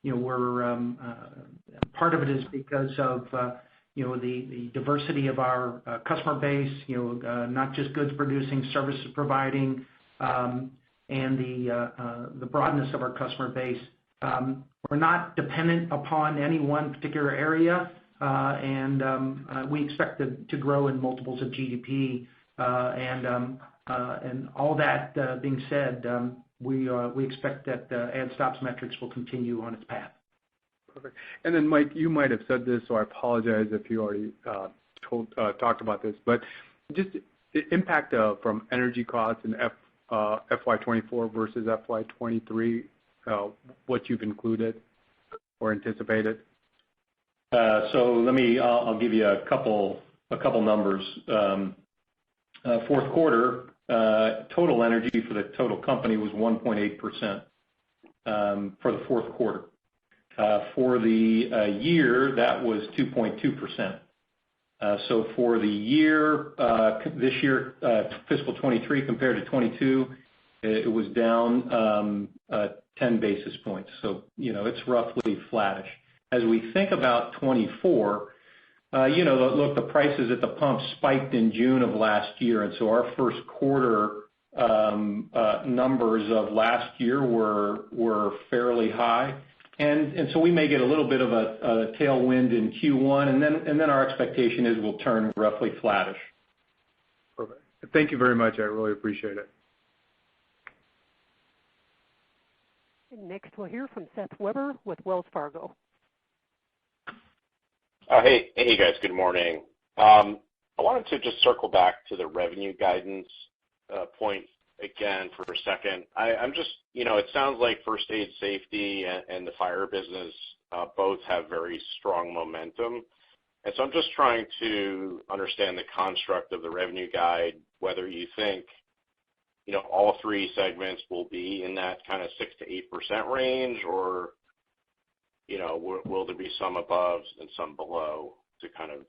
We're part of it is because of the diversity of our customer base, not just goods producing, services providing, and the broadness of our customer base. We're not dependent upon any one particular area, and we expect to grow in multiples of GDP. And all that being said, we expect that ad stops metrics will continue on its path. Perfect. And then, Mike, you might have said this, so I apologize if you already talked about this, but just the impact from energy costs in FY24 versus FY23, what you've included or anticipated. So I'll give you a couple numbers. Fourth quarter, total energy for the total company was 1.8% for the fourth quarter. For the year, that was 2.2%. So for the year, this year, fiscal 23 compared to 22, it was down 10 basis points. So, it's roughly flattish. As we think about 24, look, the prices at the pump spiked in June of last year, and so our first quarter numbers of last year were fairly high. And so we may get a little bit of a tailwind in Q1, and then our expectation is we'll turn roughly flattish. Perfect. Thank you very much. I really appreciate it. And next we'll hear from Seth Weber with Wells Fargo. Hey guys, good morning. I wanted to just circle back to the revenue guidance point again for a second. I'm just, it sounds like first aid safety and the fire business both have very strong momentum. And so I'm just trying to understand the construct of the revenue guide, whether you think, all three segments will be in that kind of 6 to 8% range, or, will there be some above and some below to kind of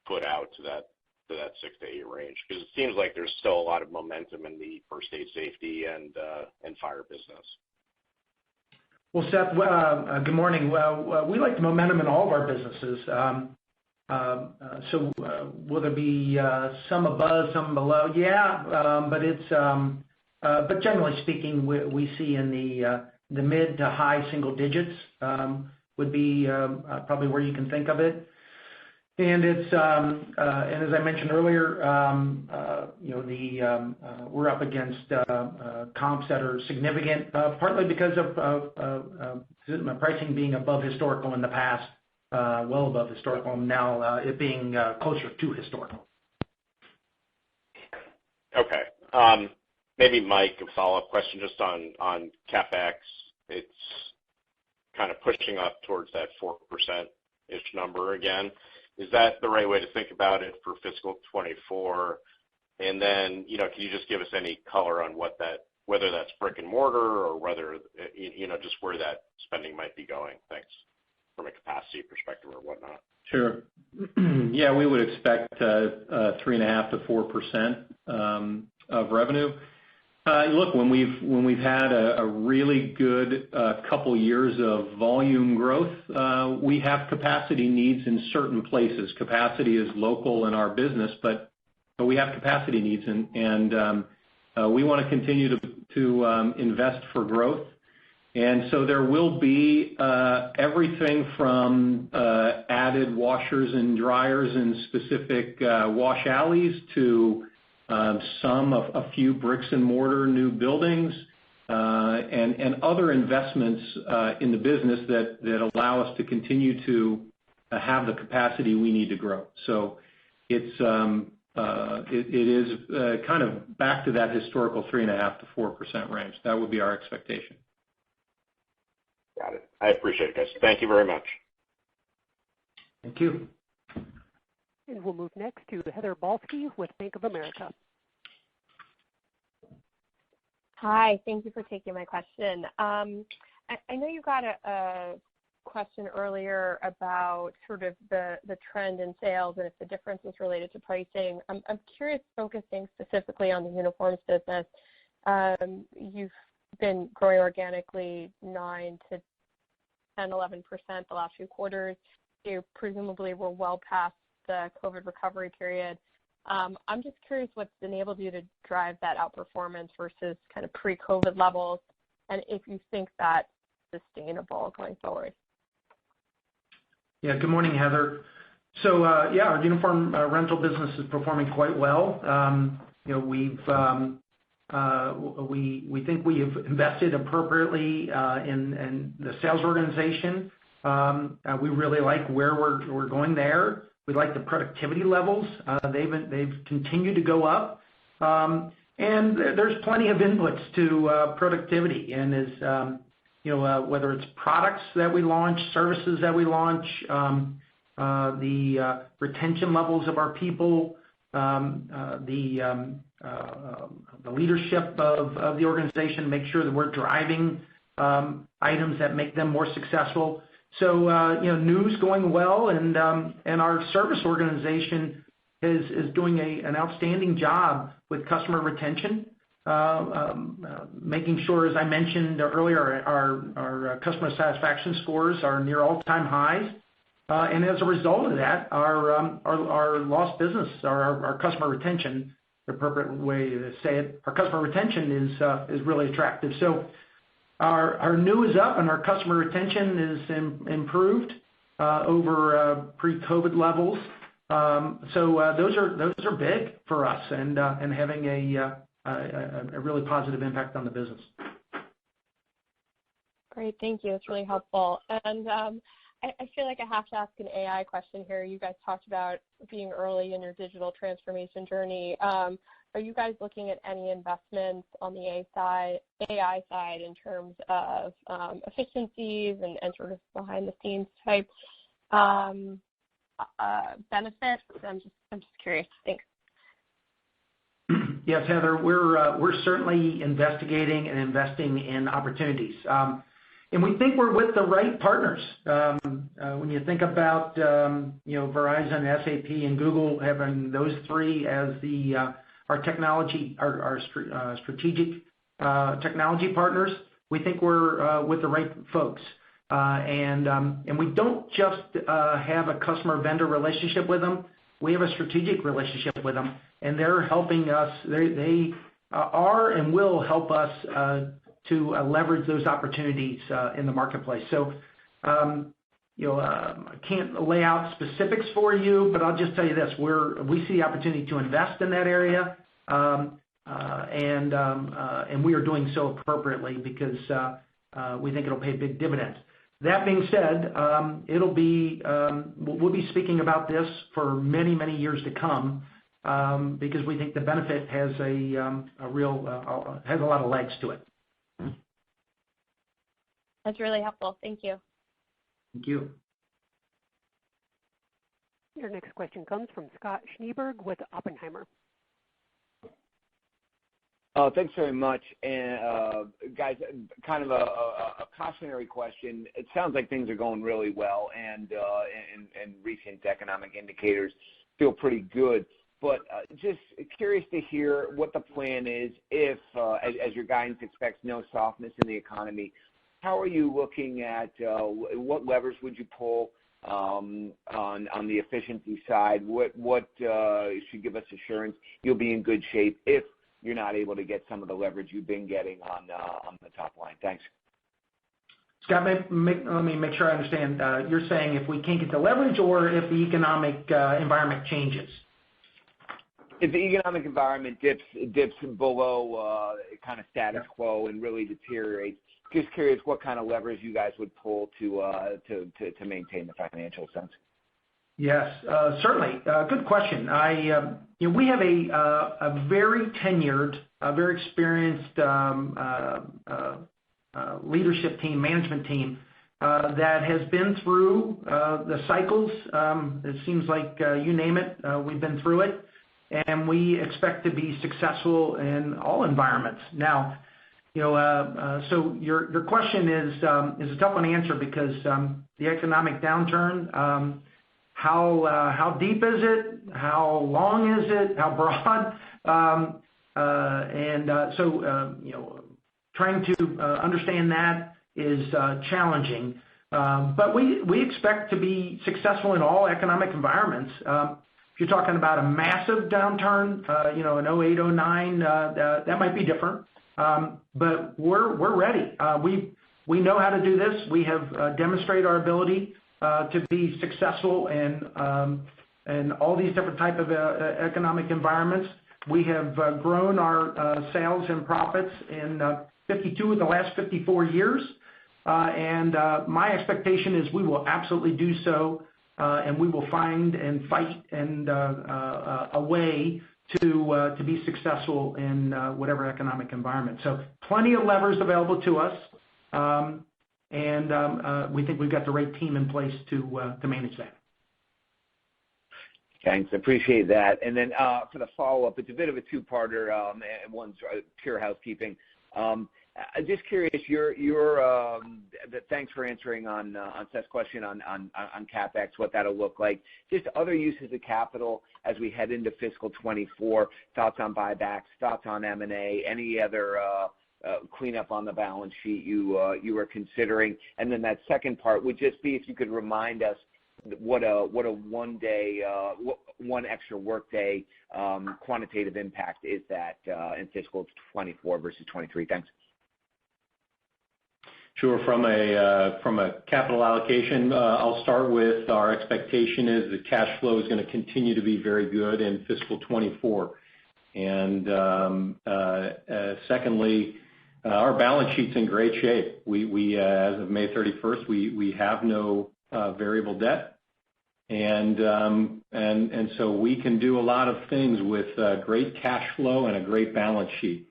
put out to that 6 to 8 range? Because it seems like there's still a lot of momentum in the first aid safety and fire business. Well, Seth, good morning. Well, we like the momentum in all of our businesses. So will there be some above, some below? Yeah, but generally speaking, we see in the mid to high single digits would be probably where you can think of it. And it's and as I mentioned earlier, we're up against comps that are significant, partly because of pricing being above historical in the past, well above historical, and now it being closer to historical. Okay. Maybe Mike, a follow-up question just on CapEx. It's kind of pushing up towards that 4%-ish number again. Is that the right way to think about it for fiscal 24? And then, can you just give us any color on whether that's brick and mortar or whether, just where that spending might be going? Thanks. From a capacity perspective or whatnot. Sure. Yeah, we would expect 3.5% to 4% of revenue. Look, when we've had a really good couple years of volume growth, we have capacity needs in certain places. Capacity is local in our business, but we have capacity needs, and we want to continue to invest for growth. And so there will be everything from added washers and dryers in specific wash alleys to a few bricks and mortar new buildings, and other investments in the business that allow us to continue to have the capacity we need to grow. So it is kind of back to that historical 3.5% to 4% range. That would be our expectation. Got it. I appreciate it, guys. Thank you very much. Thank you. And we'll move next to Heather Balsky with Bank of America. Hi, thank you for taking my question. I know you got a question earlier about sort of the trend in sales and if the difference is related to pricing. I'm curious, focusing specifically on the uniforms business. You've been growing organically 9 to 10, 11% the last few quarters. You presumably were well past the COVID recovery period. I'm just curious what's enabled you to drive that outperformance versus kind of pre-COVID levels, and if you think that's sustainable going forward. Yeah, good morning, Heather. So, our uniform rental business is performing quite well. We think we have invested appropriately in the sales organization. We really like where we're going there. We like the productivity levels. They've continued to go up. And there's plenty of inputs to productivity. And whether it's products that we launch, services that we launch, the retention levels of our people, the leadership of the organization, make sure that we're driving items that make them more successful. So, news going well, and our service organization is doing an outstanding job with customer retention, making sure, as I mentioned earlier, our customer satisfaction scores are near all-time highs. And as a result of that, our lost business, our customer retention, the appropriate way to say it, our customer retention is really attractive. So our new is up and our customer retention is improved over pre-COVID levels. So those are big for us and having a really positive impact on the business. Great, thank you. It's really helpful. And I feel like I have to ask an AI question here. You guys talked about being early in your digital transformation journey. Are you guys looking at any investments on the AI side in terms of efficiencies and sort of behind the scenes type benefits? I'm just curious. Thanks. Yes, Heather, we're certainly investigating and investing in opportunities. And we think we're with the right partners. When you think about Verizon, SAP, and Google, having those three as our strategic technology partners, we think we're with the right folks. And we don't just have a customer vendor relationship with them. We have a strategic relationship with them, and they're helping us. They are and will help us to leverage those opportunities in the marketplace. So, I can't lay out specifics for you, but I'll just tell you this: we see the opportunity to invest in that area, and we are doing so appropriately because we think it'll pay big dividends. That being said, we'll be speaking about this for many, many years to come because we think the benefit has a lot of legs to it. That's really helpful. Thank you. Thank you. Your next question comes from Scott Schneeberg with Oppenheimer. Thanks very much. And guys, kind of a cautionary question. It sounds like things are going really well, and recent economic indicators feel pretty good. but just curious to hear what the plan is if, as your guidance expects no softness in the economy, how are you looking at what levers would you pull on the efficiency side? What should give us assurance you'll be in good shape if you're not able to get some of the leverage you've been getting on the top line? Thanks. Scott, let me make sure I understand. You're saying if we can't get the leverage or if the economic environment changes? If the economic environment dips below kind of status quo and really deteriorates, just curious what kind of levers you guys would pull to maintain the financial sense. Yes, certainly. Good question. We have a very tenured, very experienced leadership team, management team that has been through the cycles. It seems like you name it, we've been through it, and we expect to be successful in all environments. Now, so your question is a tough one to answer because the economic downturn. How deep is it? How long is it? How broad? Trying to understand that is challenging. But we expect to be successful in all economic environments. If you're talking about a massive downturn, in 08, 09, that might be different. But we're ready. We know how to do this. We have demonstrated our ability to be successful in all these different type of economic environments. We have grown our sales and profits in 52 of the last 54 years. And my expectation is we will absolutely do so, and we will find and fight and a way to be successful in whatever economic environment. So plenty of levers available to us. And we think we've got the right team in place to manage that. Thanks. Appreciate that. And then for the follow-up, it's a bit of a two-parter, and one's pure housekeeping. Just curious, thanks for answering on Seth's question on CapEx, what that'll look like. Just other uses of capital as we head into fiscal 24, thoughts on buybacks, thoughts on M&A, any other cleanup on the balance sheet you were considering. And then that second part would just be if you could remind us what a 1 day, one extra workday quantitative impact is that in fiscal 24 versus 23. Thanks. Sure. From a capital allocation, I'll start with our expectation is the cash flow is going to continue to be very good in fiscal 24. And secondly, our balance sheet's in great shape. We as of May 31st, we have no variable debt, and so we can do a lot of things with great cash flow and a great balance sheet.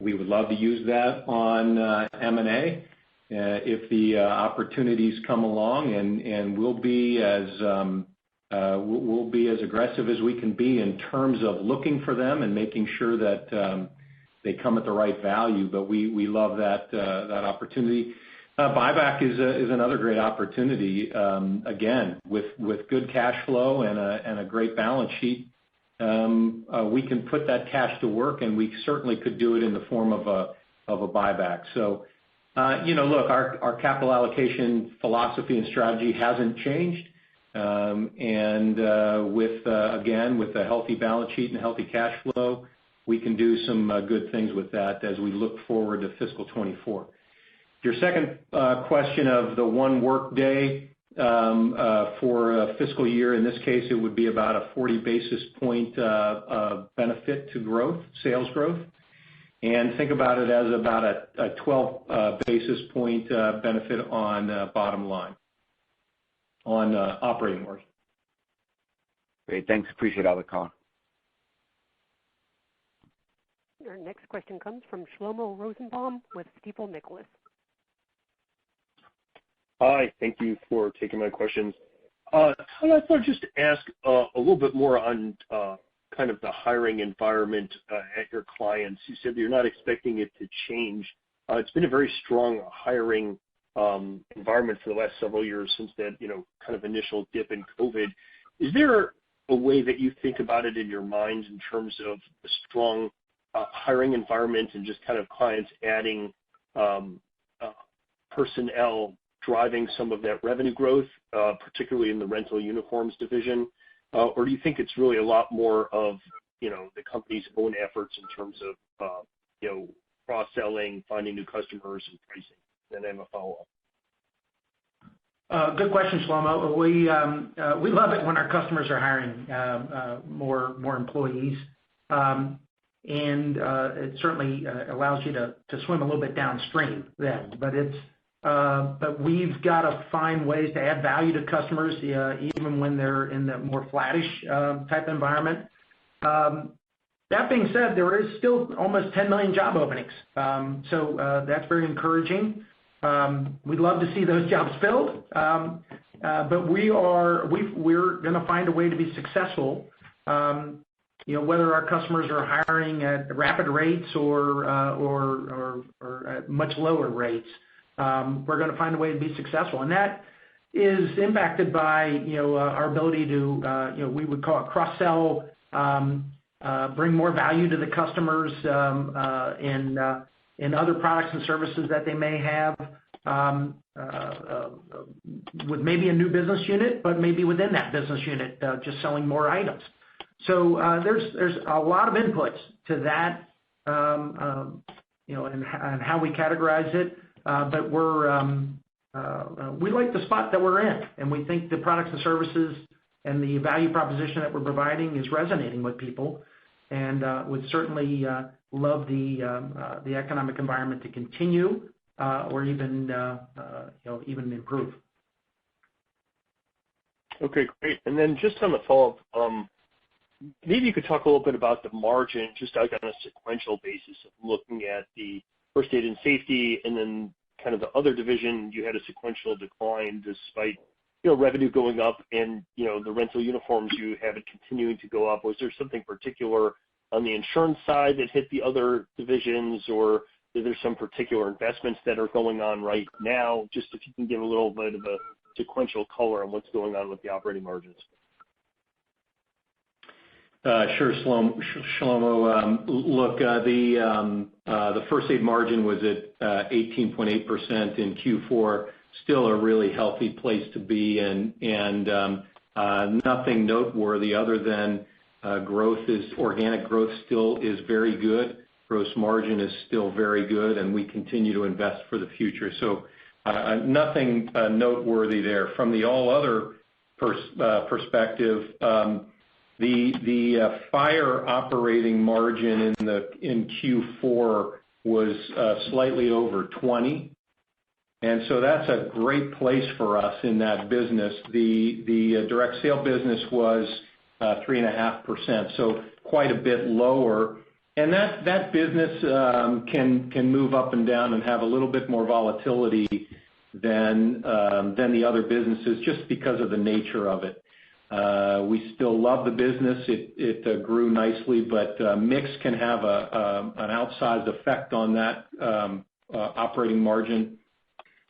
We would love to use that on M&A if the opportunities come along, and we'll be as aggressive as we can be in terms of looking for them and making sure that they come at the right value. But we love that opportunity. Buyback is another great opportunity. Again, with good cash flow and a great balance sheet, we can put that cash to work, and we certainly could do it in the form of a buyback. So, look, our capital allocation philosophy and strategy hasn't changed. And with a healthy balance sheet and healthy cash flow, we can do some good things with that as we look forward to fiscal 24. Your second question of the one work day for a fiscal year, in this case, it would be about a 40 basis point benefit to growth, sales growth. And think about it as about a 12 basis point benefit on bottom line, on operating margin. Great. Thanks. Appreciate all the call. Our next question comes from Shlomo Rosenbaum with Stifel Nicolaus. Hi. Thank you for taking my questions. I thought I'd just ask a little bit more on kind of the hiring environment at your clients. You said you're not expecting it to change. It's been a very strong hiring environment for the last several years since that, kind of initial dip in COVID. Is there a way that you think about it in your mind in terms of a strong hiring environment and just kind of clients adding personnel driving some of that revenue growth, particularly in the rental uniforms division? Or do you think it's really a lot more of, the company's own efforts in terms of, cross-selling, finding new customers, and pricing? Then I have a follow-up. Good question, Shlomo. We love it when our customers are hiring more employees, and it certainly allows you to swim a little bit downstream then. But we've got to find ways to add value to customers, even when they're in the more flattish type environment. That being said, there is still almost 10 million job openings, so that's very encouraging. We'd love to see those jobs filled, but we're going to find a way to be successful. Whether our customers are hiring at rapid rates or at much lower rates, we're going to find a way to be successful, and that is impacted by our ability to we would call it cross-sell, bring more value to the customers in other products and services that they may have, with maybe a new business unit, but maybe within that business unit, just selling more items. So there's a lot of inputs to that, and how we categorize it. But we like the spot that we're in, and we think the products and services and the value proposition that we're providing is resonating with people, and would certainly love the economic environment to continue or even improve. Okay, great. And then just on the follow-up, maybe you could talk a little bit about the margin, just on a sequential basis of looking at the first aid and safety, and then kind of the other division. You had a sequential decline despite revenue going up, and the rental uniforms, you have it continuing to go up. Was there something particular on the insurance side that hit the other divisions, or is there some particular investments that are going on right now? Just if you can give a little bit of a sequential color on what's going on with the operating margins. Sure, Shlomo. Look, the first aid margin was at 18.8% in Q4. Still a really healthy place to be, and nothing noteworthy other than organic growth still is very good. Gross margin is still very good, and we continue to invest for the future. So nothing noteworthy there. From the all other perspective, the fire operating margin in Q4 was slightly over 20, and so that's a great place for us in that business. The direct sale business was 3.5%, so quite a bit lower. And that business can move up and down and have a little bit more volatility than the other businesses, just because of the nature of it. We still love the business. It grew nicely, but mix can have an outsized effect on that operating margin,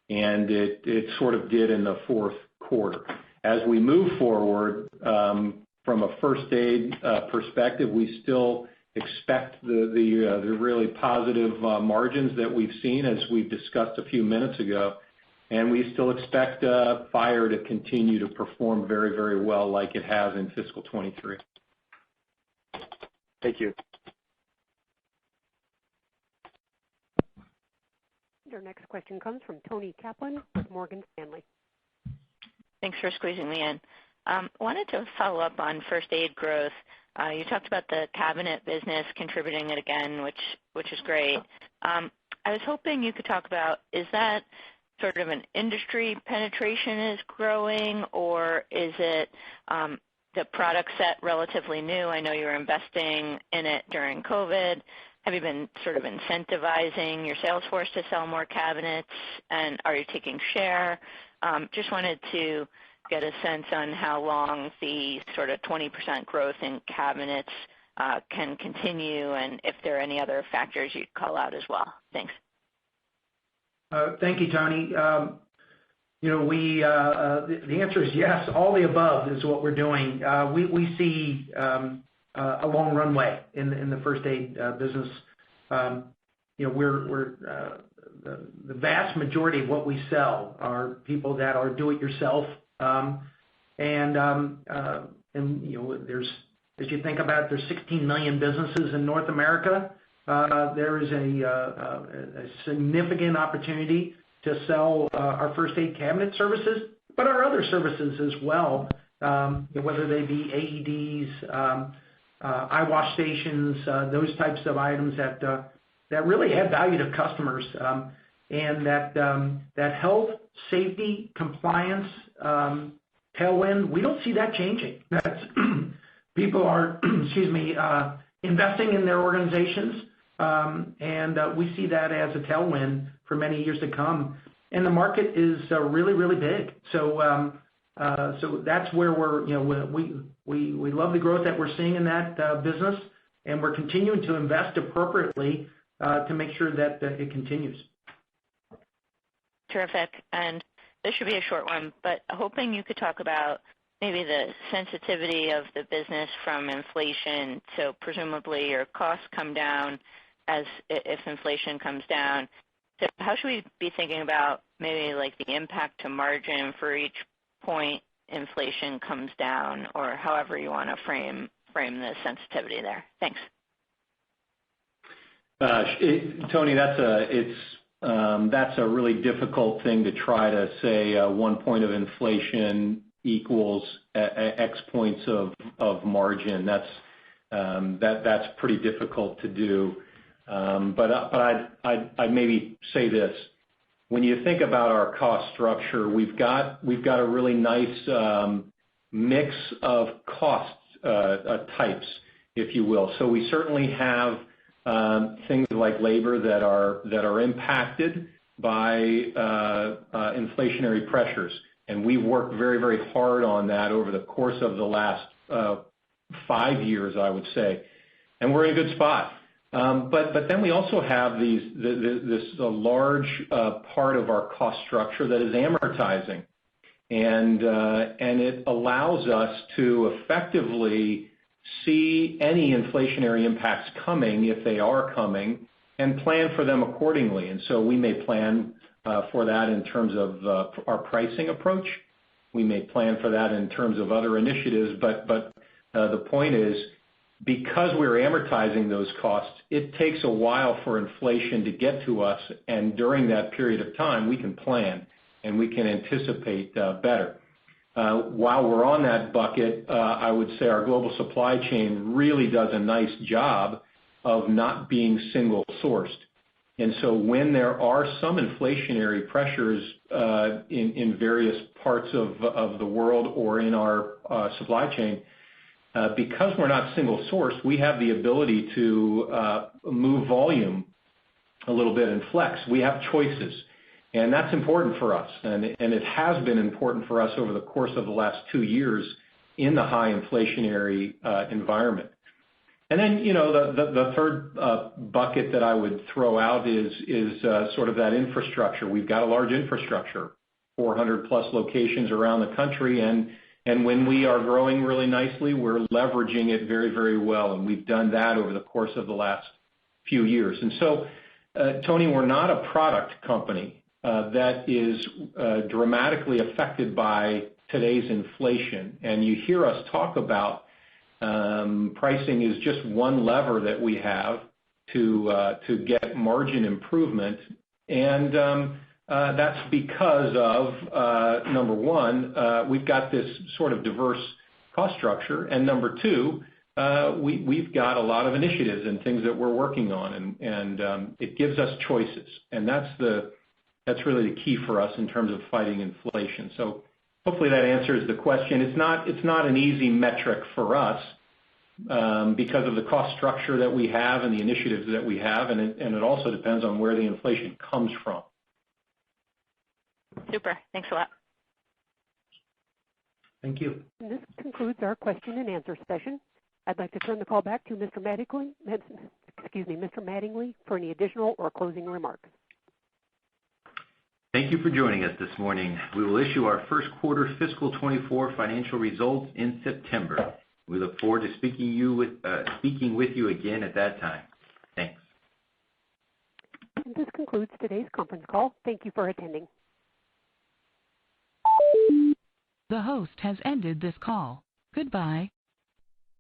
and it sort of did in the fourth quarter. As we move forward, from a first aid perspective, we still expect the really positive margins that we've seen, as we've discussed a few minutes ago, and we still expect fire to continue to perform very, very well like it has in fiscal 23. Thank you. Our next question comes from Toni Kaplan with Morgan Stanley. Thanks for squeezing me in. Wanted to follow up on first aid growth. You talked about the cabinet business contributing it again, which is great. I was hoping you could talk about, is that sort of an industry penetration is growing, or is it the product set relatively new? I know you were investing in it during COVID. Have you been sort of incentivizing your sales force to sell more cabinets, and are you taking share? Just wanted to get a sense on how long the sort of 20% growth in cabinets can continue, and if there are any other factors you'd call out as well. Thanks. Thank you, Toni. The answer is yes. All the above is what we're doing. We see a long runway in the first aid business. The vast majority of what we sell are people that are do-it-yourself, and there's, as you think about it, there's 16 million businesses in North America. There is a significant opportunity to sell our first aid cabinet services, but our other services as well, whether they be AEDs, eye wash stations, those types of items that really add value to customers, and that health, safety, compliance tailwind, we don't see that changing. People are, investing in their organizations, and we see that as a tailwind for many years to come. And the market is really, really big. So that's where we love the growth that we're seeing in that business, and we're continuing to invest appropriately to make sure that it continues. Terrific. And this should be a short one, but hoping you could talk about maybe the sensitivity of the business from inflation. So presumably your costs come down if inflation comes down. So how should we be thinking about maybe like the impact to margin for each point inflation comes down, or however you want to frame the sensitivity there? Thanks. Tony, that's a really difficult thing to try to say 1 point of inflation equals X points of margin. That's pretty difficult to do. But I'd maybe say this. When you think about our cost structure, we've got a really nice mix of cost types, if you will. So we certainly have things like labor that are impacted by inflationary pressures, and we've worked very, very hard on that over the course of the last 5 years, I would say, and we're in a good spot. But then we also have this large part of our cost structure that is amortizing, and it allows us to effectively see any inflationary impacts coming, if they are coming, and plan for them accordingly. And so we may plan for that in terms of our pricing approach. We may plan for that in terms of other initiatives, but the point is, because we're amortizing those costs, it takes a while for inflation to get to us, and during that period of time, we can plan and we can anticipate better. While we're on that bucket, I would say our global supply chain really does a nice job of not being single sourced. And so when there are some inflationary pressures in various parts of the world or in our supply chain, because we're not single sourced, we have the ability to move volume a little bit and flex. We have choices, and that's important for us, and it has been important for us over the course of the last 2 years in the high inflationary environment. And then, the third bucket that I would throw out is sort of that infrastructure. We've got a large infrastructure, 400 plus locations around the country, and when we are growing really nicely, we're leveraging it very, very well, and we've done that over the course of the last few years. And so, Tony, we're not a product company that is dramatically affected by today's inflation, and you hear us talk about pricing is just one lever that we have to get margin improvement, and that's because of number one, we've got this sort of diverse cost structure, and number two, we've got a lot of initiatives and things that we're working on, and it gives us choices, and that's really the key for us in terms of fighting inflation. So hopefully that answers the question. It's not an easy metric for us because of the cost structure that we have and the initiatives that we have, and it also depends on where the inflation comes from. Super. Thanks a lot. Thank you. And this concludes our question and answer session. I'd like to turn the call back to Mr. Mattingly for any additional or closing remarks. Thank you for joining us this morning. We will issue our first quarter fiscal 24 financial results in September. We look forward to speaking with you again at that time. Thanks. And this concludes today's conference call. Thank you for attending. The host has ended this call. Goodbye.